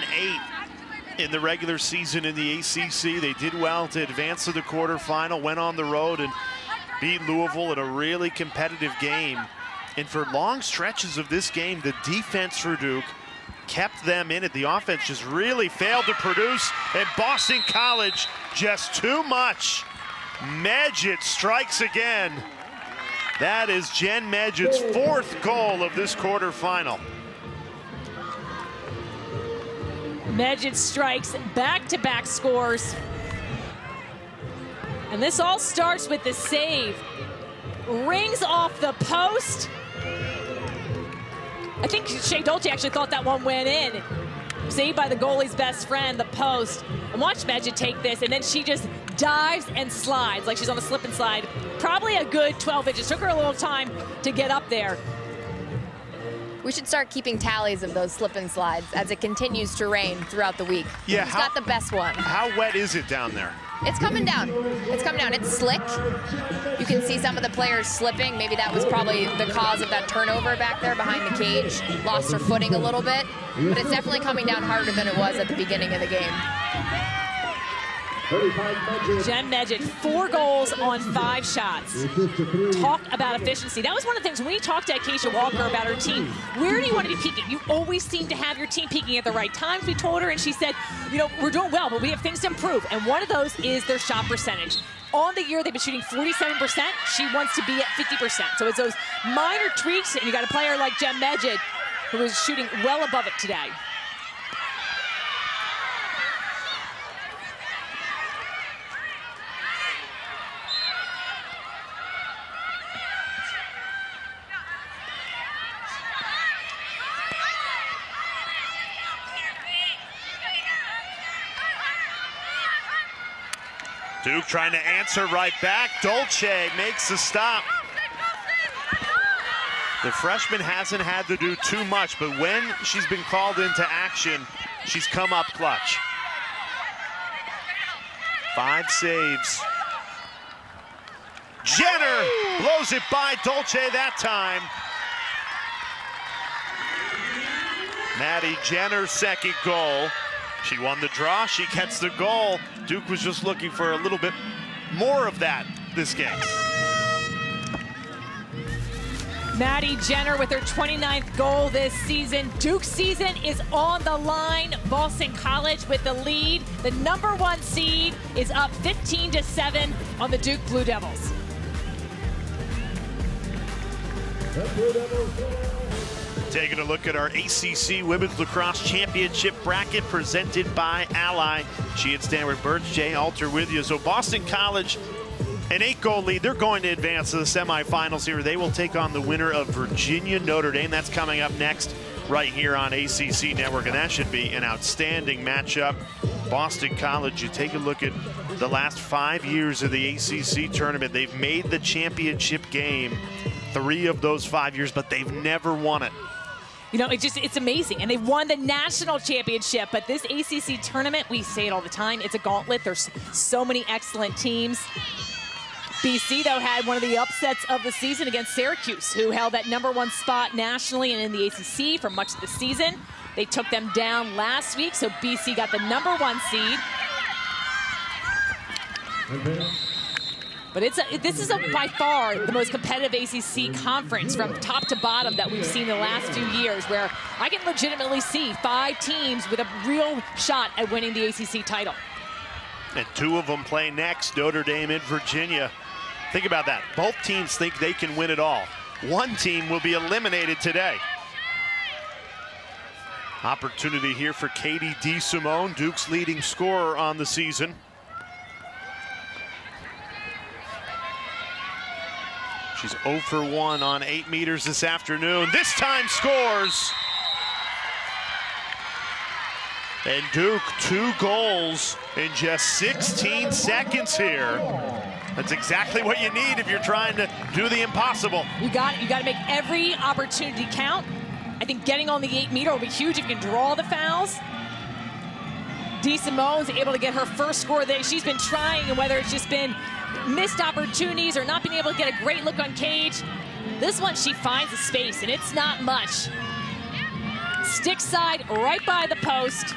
in the regular season in the ACC. They did well to advance to the quarterfinal, went on the road and beat Louisville in a really competitive game. And for long stretches of this game, the defense for Duke kept them in it. The offense just really failed to produce, and Boston College just too much. Medjid strikes again. That is Jenn Medjid's 4th goal of this quarterfinal. Medjid strikes, back-to-back scores. And this all starts with the save. Rings off the post. I think Shea Dolce actually thought that one went in. Saved by the goalie's best friend, the post. And watch Medjid take this, and then she just dives and slides like she's on a slip and slide. Probably a good 12 inches. Took her a little time to get up there. We should start keeping tallies of those slip and slides as it continues to rain throughout the week. Yeah, Who's got the best one? How wet is it down there? It's coming down. It's coming down. It's slick. You can see some of the players slipping. Maybe that was probably the cause of that turnover back there behind the cage. Lost her footing a little bit. But it's definitely coming down harder than it was at the beginning of the game. Jenn Medjid, 4 goals on 5 shots. Talk about efficiency. That was one of the things when we talked to Acacia Walker about her team. Where do you want to be peaking? You always seem to have your team peaking at the right times, we told her, and she said, you know, we're doing well, but we have things to improve. And one of those is their shot percentage. On the year, they've been shooting 47%. She wants to be at 50%. So it's those minor tweaks, and you got a player like Jenn Medjid who is shooting well above it today. Duke trying to answer right back. Dolce makes the stop. The freshman hasn't had to do too much, but when she's been called into action, she's come up clutch. 5 saves. Jenner blows it by Dolce that time. Maddie Jenner's second goal. She won the draw, she gets the goal. Duke was just looking for a little bit more of that this game. Maddie Jenner with her 29th goal this season. Duke's season is on the line. Boston College with the lead. The #1 seed is up 15-7 on the Duke Blue Devils. Taking a look at our ACC Women's Lacrosse Championship bracket presented by Ally. She and Stanford Birch, Jay Alter with you. So Boston College, an 8-goal lead. They're going to advance to the semifinals here. They will take on the winner of Virginia Notre Dame. That's coming up next right here on ACC Network, and that should be an outstanding matchup. Boston College, you take a look at the last 5 years of the ACC tournament. They've made the championship game 3 of those 5 years, but they've never won it. You know, it's amazing. And they won the national championship. But this ACC tournament, we say it all the time, it's a gauntlet. There's so many excellent teams. BC, though, had one of the upsets of the season against Syracuse, who held that #1 spot nationally and in the ACC for much of the season. They took them down last week, so BC got the #1 seed. But this is by far the most competitive ACC conference from top to bottom that we've seen in the last few years, where I can legitimately see 5 teams with a real shot at winning the ACC title. And 2 of them play next, Notre Dame and Virginia. Think about that. Both teams think they can win it all. One team will be eliminated today. Opportunity here for Katie DeSimone, Duke's leading scorer on the season. She's 0 for 1 on 8 meters this afternoon. This time scores. And Duke, 2 goals in just 16 seconds here. That's exactly what you need if you're trying to do the impossible. You got to make every opportunity count. I think getting on the 8-meter will be huge if you can draw the fouls. DeSimone's able to get her first score that she's been trying, and whether it's just been missed opportunities or not being able to get a great look on cage, this one she finds a space, and it's not much. Stick side right by the post.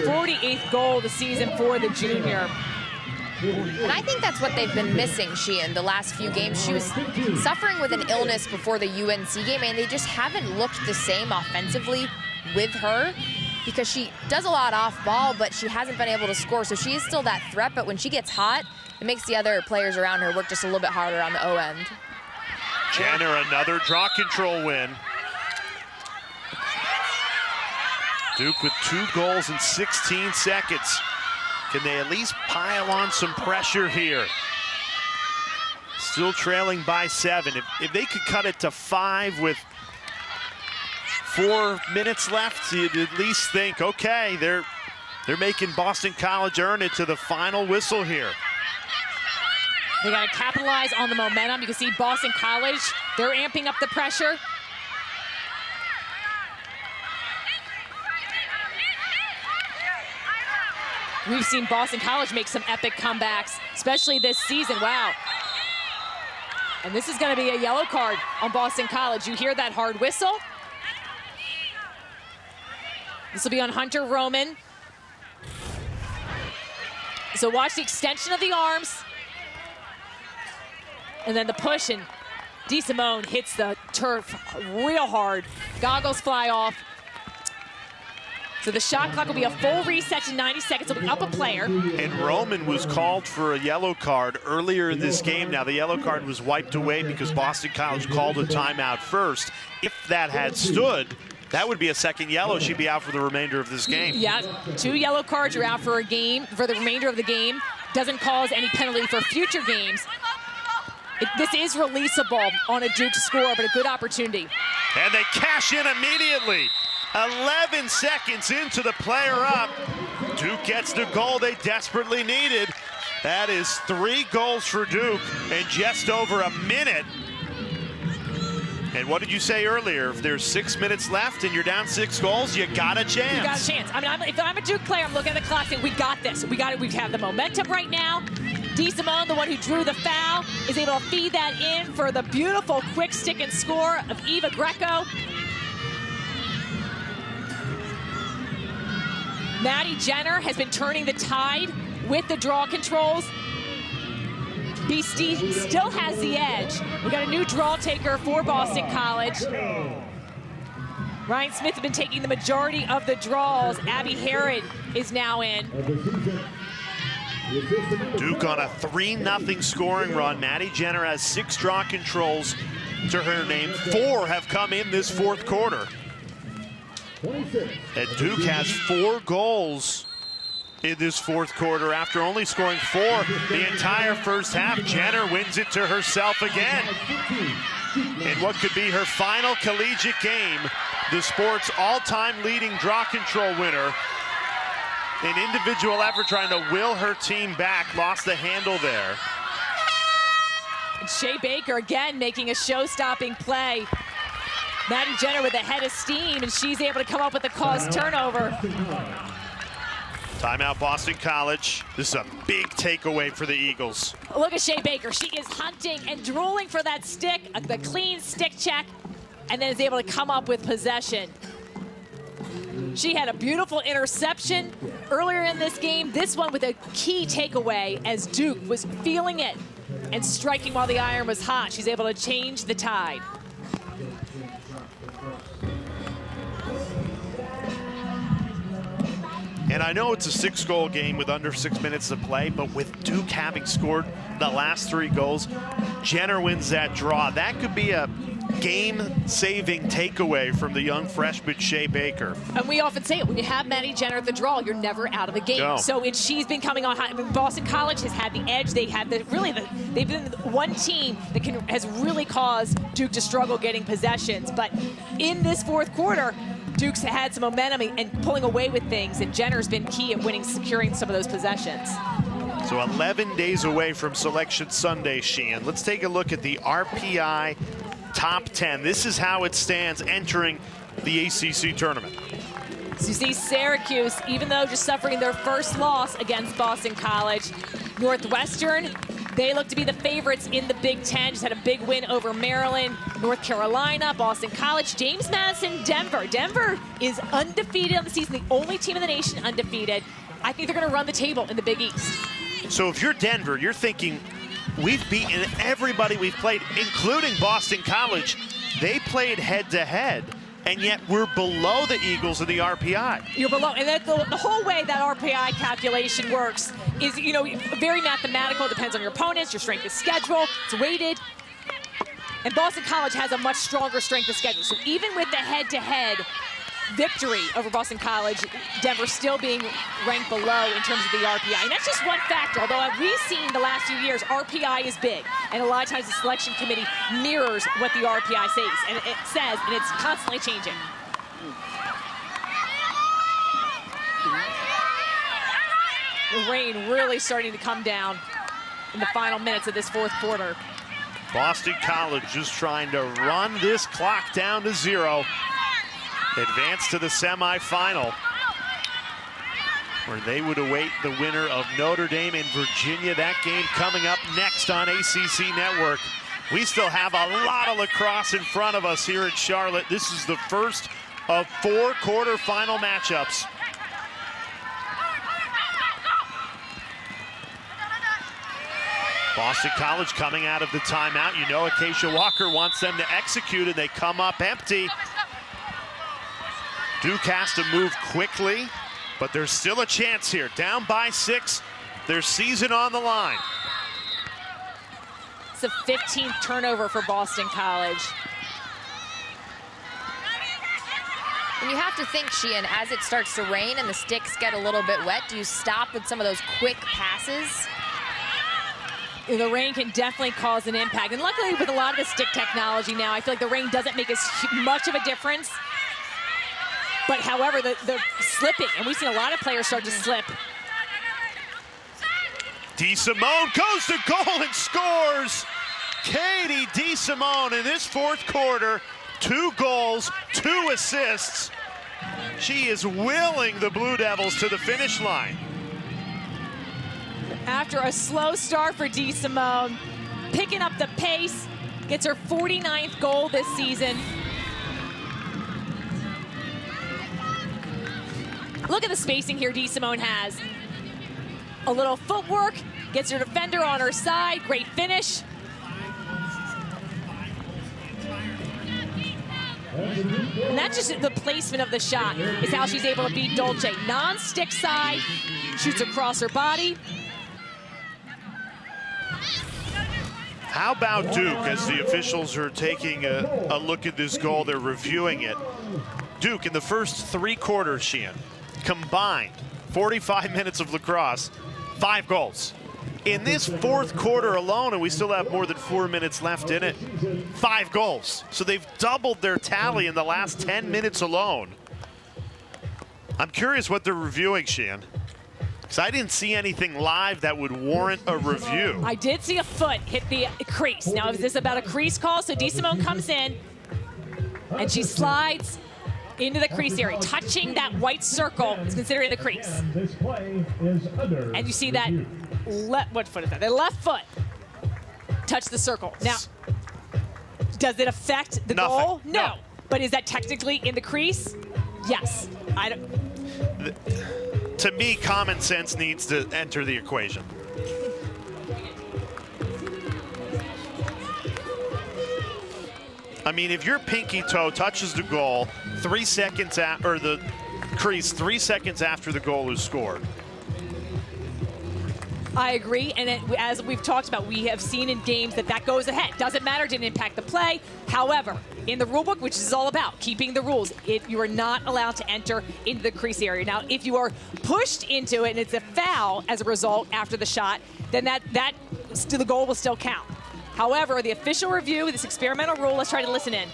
'48th goal of the season for the junior. And I think that's what they've been missing, Sheehan, the last few games. She was suffering with an illness before the UNC game, and they just haven't looked the same offensively with her, because she does a lot off ball, but she hasn't been able to score. So she is still that threat, but when she gets hot, it makes the other players around her work just a little bit harder on the O end. Jenner, another draw control win. Duke with 2 goals in 16 seconds. Can they at least pile on some pressure here? Still trailing by 7. If they could cut it to 5 with 4 minutes left, you'd at least think, okay, they're making Boston College earn it to the final whistle here. They got to capitalize on the momentum. You can see Boston College, they're amping up the pressure. We've seen Boston College make some epic comebacks, especially this season. Wow. And this is going to be a yellow card on Boston College. You hear that hard whistle. This will be on Hunter Roman. So watch the extension of the arms. And then the push, and DeSimone hits the turf real hard. Goggles fly off. So the shot clock will be a full reset to 90 seconds. It'll be up a player. And Roman was called for a yellow card earlier in this game. Now the yellow card was wiped away because Boston College called a timeout first. If that had stood, that would be a second yellow. She'd be out for the remainder of this game. Yeah, 2 yellow cards, you're out for a game, for the remainder of the game. Doesn't cause any penalty for future games. This is releasable on a Duke score, but a good opportunity. And they cash in immediately. 11 seconds into the player up. Duke gets the goal they desperately needed. That is 3 goals for Duke in just over a minute. And what did you say earlier? If there's 6 minutes left and you're down 6 goals, you got a chance. You got a chance. I mean, if I'm a Duke player, I'm looking at the clock saying, we got this. We got it. We have the momentum right now. DeSimone, the one who drew the foul, is able to feed that in for the beautiful quick stick and score of Eva Greco. Maddie Jenner has been turning the tide with the draw controls. BC still has the edge. We got a new draw taker for Boston College. Ryan Smith has been taking the majority of the draws. Abby Herod is now in. Duke on a 3-0 scoring run. Maddie Jenner has 6 draw controls to her name. 4 have come in this 4th quarter. And Duke has 4 goals in this 4th quarter after only scoring 4 the entire first half. Jenner wins it to herself again. In what could be her final collegiate game, the sport's all-time leading draw control winner. An individual effort trying to will her team back, lost the handle there. And Shea Baker again making a show-stopping play. Maddie Jenner with a head of steam, and she's able to come up with a caused turnover. Timeout Boston College. This is a big takeaway for the Eagles. Look at Shea Baker. She is hunting and drooling for that stick, the clean stick check, and then is able to come up with possession. She had a beautiful interception earlier in this game. This one with a key takeaway as Duke was feeling it and striking while the iron was hot. She's able to change the tide. And I know it's a 6-goal game with under 6 minutes to play, but with Duke having scored the last 3 goals, Jenner wins that draw. That could be a game-saving takeaway from the young freshman Shea Baker. And we often say it, when you have Maddie Jenner at the draw, you're never out of the game. No. So she's been coming on high. I mean, Boston College has had the edge. They have they've been one team that has really caused Duke to struggle getting possessions. But in this 4th quarter, Duke's had some momentum and pulling away with things, and Jenner's been key at securing some of those possessions. So 11 days away from Selection Sunday, Sheehan. Let's take a look at the RPI Top 10. This is how it stands entering the ACC tournament. So you see Syracuse, even though just suffering their first loss against Boston College, Northwestern, they look to be the favorites in the Big Ten. Just had a big win over Maryland, North Carolina, Boston College, James Madison, Denver. Denver is undefeated on the season, the only team in the nation undefeated. I think they're going to run the table in the Big East. So if you're Denver, you're thinking, we've beaten everybody we've played, including Boston College. They played head-to-head, and yet we're below the Eagles in the RPI. You're below, and the whole way that RPI calculation works is, very mathematical. Depends on your opponents, your strength of schedule. It's weighted. And Boston College has a much stronger strength of schedule. So even with the head-to-head victory over Boston College, Denver still being ranked below in terms of the RPI. And that's just one factor, although we've seen the last few years, RPI is big. And a lot of times the selection committee mirrors what the RPI says, and it's constantly changing. The rain really starting to come down in the final minutes of this fourth quarter. Boston College just trying to run this clock down to 0. Advance to the semifinal, where they would await the winner of Notre Dame and Virginia. That game coming up next on ACC Network. We still have a lot of lacrosse in front of us here in Charlotte. This is the first of 4 quarterfinal matchups. Boston College coming out of the timeout. You know Acacia Walker wants them to execute, and they come up empty. Duke has to move quickly, but there's still a chance here. Down by 6, their season on the line. It's the 15th turnover for Boston College. And you have to think, Sheehan, as it starts to rain and the sticks get a little bit wet, do you stop with some of those quick passes? The rain can definitely cause an impact. And luckily, with a lot of the stick technology now, I feel like the rain doesn't make as much of a difference. But however, the slipping, and we've seen a lot of players start to slip. DeSimone goes to goal and scores. Katie DeSimone in this fourth quarter, 2 goals, 2 assists. She is willing the Blue Devils to the finish line. After a slow start for DeSimone, picking up the pace, gets her 49th goal this season. Look at the spacing here DeSimone has. A little footwork, gets her defender on her side, great finish. And that's just the placement of the shot, is how she's able to beat Dolce. Non-stick side, shoots across her body. How about Duke, as the officials are taking a look at this goal, they're reviewing it. Duke, in the first 3 quarters, Sheehan, combined 45 minutes of lacrosse, 5 goals. In this fourth quarter alone, and we still have more than 4 minutes left in it, 5 goals. So they've doubled their tally in the last 10 minutes alone. I'm curious what they're reviewing, Sheehan. Because I didn't see anything live that would warrant a review. I did see a foot hit the crease. Now, is this about a crease call? So DeSimone comes in, and she slides into the crease area. Touching that white circle is considered the crease. And you see that, what foot is that? The left foot touch the circle. Now, does it affect the goal? No. But is that technically in the crease? Yes. To me, common sense needs to enter the equation. I mean, if your pinky toe touches the goal 3 seconds or the crease 3 seconds after the goal is scored. I agree, and as we've talked about, we have seen in games that goes ahead. Doesn't matter, didn't impact the play. However, in the rule book, which is all about keeping the rules, you are not allowed to enter into the crease area. Now, if you are pushed into it and it's a foul as a result after the shot, then the goal will still count. However, the official review, this experimental rule, let's try to listen in.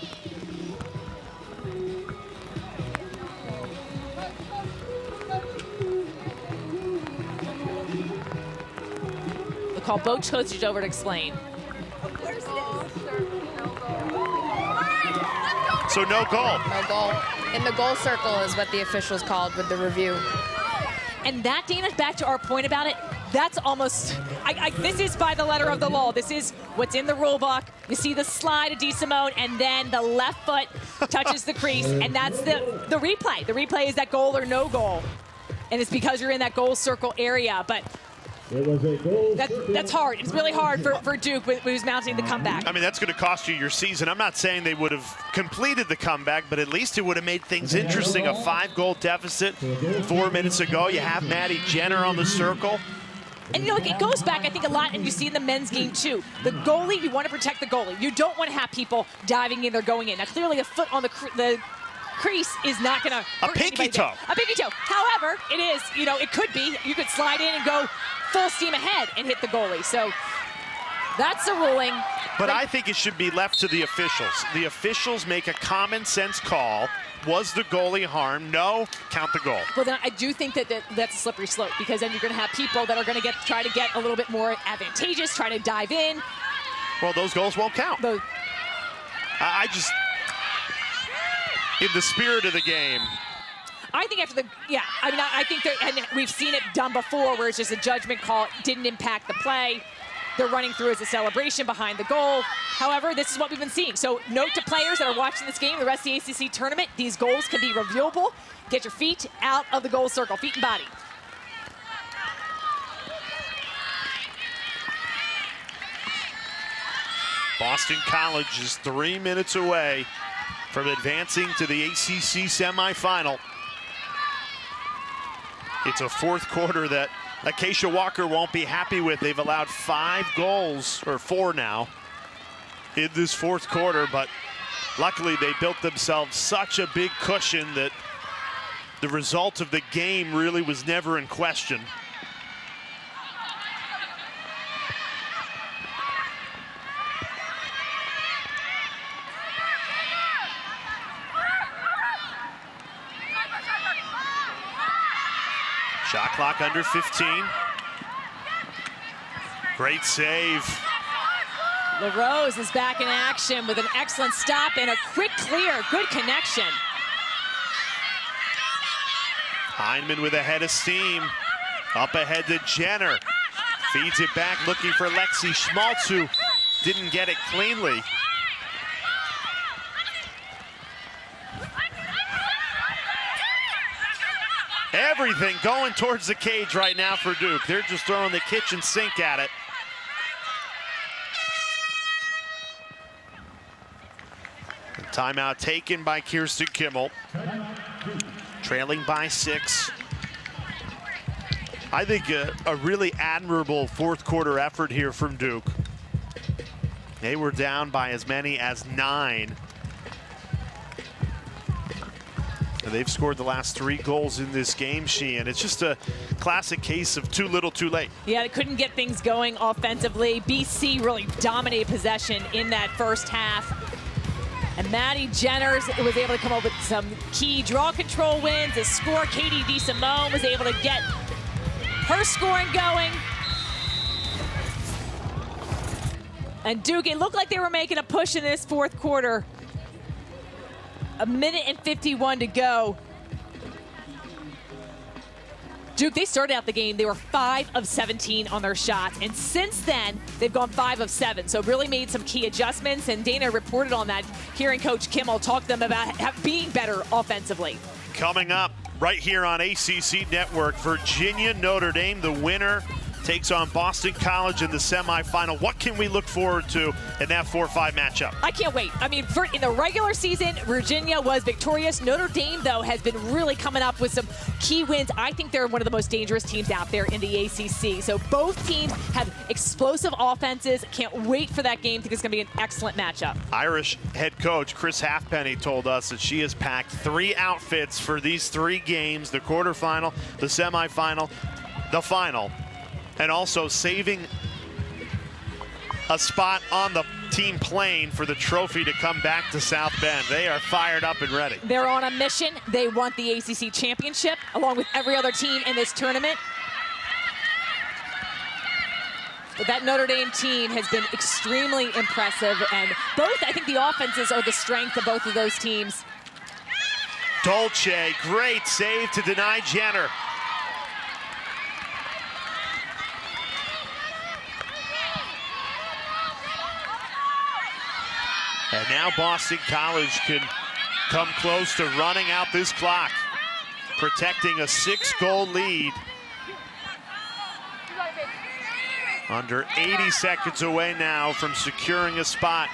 We'll call both coaches over to explain. So no goal. No goal. In the goal circle is what the officials called with the review. And that, Dana, back to our point about it, that's almost, this is by the letter of the law. This is what's in the rule book. You see the slide of DeSimone, and then the left foot touches the crease, and that's the replay. The replay is that goal or no goal. And it's because you're in that goal circle area. But that's hard. It's really hard for Duke who's mounting the comeback. I mean, that's going to cost you your season. I'm not saying they would have completed the comeback, but at least it would have made things interesting. A 5-goal deficit 4 minutes ago. You have Maddie Jenner on the circle. And, you know, it goes back, I think, a lot, and you see in the men's game, too. The goalie, you want to protect the goalie. You don't want to have people diving in or going in. Now, clearly, a foot on the crease is not going to hurt a pinky toe. A pinky toe. However, it is, you know, it could be. You could slide in and go full steam ahead and hit the goalie. So that's the ruling. But I think it should be left to the officials. The officials make a common sense call. Was the goalie harmed? No. Count the goal. Well, then I do think that that's a slippery slope, because then you're going to have people that are going to try to get a little bit more advantageous, try to dive in. Well, those goals won't count. I just, in the spirit of the game. I think after I think and we've seen it done before where it's just a judgment call. It didn't impact the play. They're running through as a celebration behind the goal. However, this is what we've been seeing. So note to players that are watching this game, the rest of the ACC tournament, these goals can be reviewable. Get your feet out of the goal circle, feet and body. Boston College is 3 minutes away from advancing to the ACC semifinal. It's a fourth quarter that Acacia Walker won't be happy with. They've allowed 5 goals, or 4 now, in this fourth quarter, but luckily they built themselves such a big cushion that the result of the game really was never in question. Shot clock under 15. Great save. LaRose is back in action with an excellent stop and a quick clear. Good connection. Heineman with a head of steam. Up ahead to Jenner. Feeds it back, looking for Lexi Schmaltz, who didn't get it cleanly. Everything going towards the cage right now for Duke. They're just throwing the kitchen sink at it. Timeout taken by Kirsten Kimmel. Trailing by 6. I think a really admirable fourth quarter effort here from Duke. They were down by as many as 9. And they've scored the last 3 goals in this game, Sheehan. It's just a classic case of too little, too late. Yeah, they couldn't get things going offensively. BC really dominated possession in that first half. And Maddie Jenner was able to come up with some key draw control wins. A score, Katie DeSimone was able to get her scoring going. And Duke, it looked like they were making a push in this fourth quarter. 1:51 to go. Duke, they started out the game, they were 5 of 17 on their shots, and since then, they've gone 5 of 7, so really made some key adjustments, and Dana reported on that, hearing Coach Kimmel talk to them about being better offensively. Coming up right here on ACC Network, Virginia Notre Dame, the winner, takes on Boston College in the semifinal. What can we look forward to in that 4-5 matchup? I can't wait. I mean, in the regular season, Virginia was victorious. Notre Dame, though, has been really coming up with some key wins. I think they're one of the most dangerous teams out there in the ACC. So both teams have explosive offenses. Can't wait for that game. I think it's going to be an excellent matchup. Irish head coach Chris Halfpenny told us that she has packed 3 outfits for these 3 games, the quarterfinal, the semifinal, the final, and also saving a spot on the team plane for the trophy to come back to South Bend. They are fired up and ready. They're on a mission. They want the ACC championship, along with every other team in this tournament. But that Notre Dame team has been extremely impressive, and both, I think the offenses are the strength of both of those teams. Dolce, great save to deny Jenner. And now Boston College can come close to running out this clock, protecting a 6-goal lead. Under 80 seconds away now from securing a spot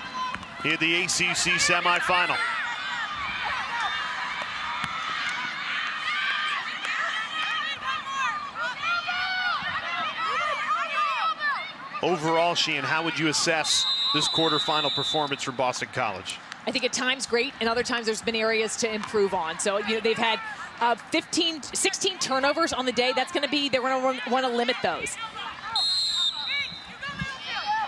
in the ACC semifinal. Overall, Sheehan, how would you assess this quarterfinal performance from Boston College? I think at times great, and other times there's been areas to improve on. So, you know, they've had 16 turnovers on the day. That's going to be, they're going to want to limit those.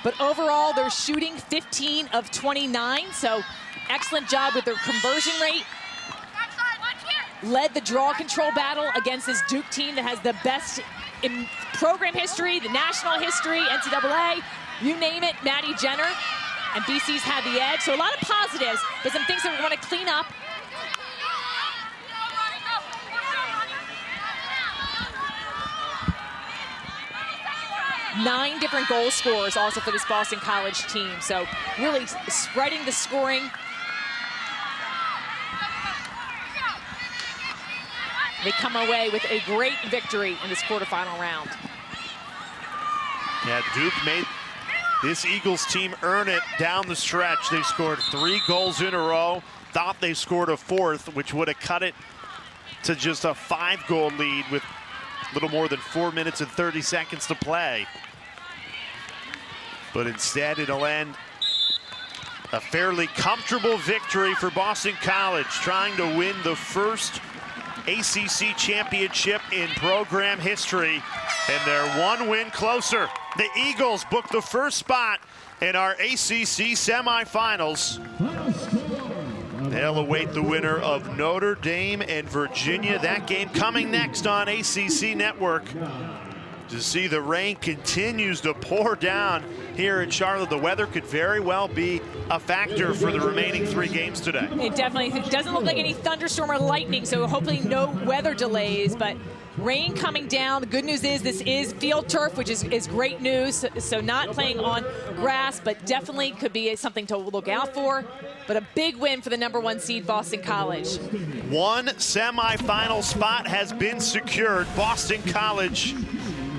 But overall, they're shooting 15 of 29, so excellent job with their conversion rate. led the draw control battle against this Duke team that has the best in program history, the national history, NCAA, you name it, Maddie Jenner. And BC's had the edge. So a lot of positives, but some things that we want to clean up. Nine different goal scorers also for this Boston College team. So really spreading the scoring. They come away with a great victory in this quarterfinal round. Yeah, Duke made this Eagles team earn it down the stretch. They scored 3 goals in a row. Thought they scored a 4th, which would have cut it to just a 5-goal lead with a little more than 4 minutes and 30 seconds to play. But instead, it'll end a fairly comfortable victory for Boston College, trying to win the first ACC championship in program history, and they're 1 win closer. The Eagles book the first spot in our ACC semifinals. They'll await the winner of Notre Dame and Virginia. That game coming next on ACC Network. To see the rain continues to pour down here in Charlotte. The weather could very well be a factor for the remaining 3 games today. It definitely doesn't look like any thunderstorm or lightning, so hopefully no weather delays, but rain coming down. The good news is this is field turf, which is great news. So not playing on grass, but definitely could be something to look out for. But a big win for the #1 seed Boston College. 1 semifinal spot has been secured. Boston College.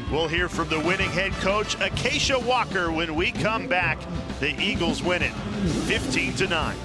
We'll hear from the winning head coach, Acacia Walker, when we come back. The Eagles win it 15-9.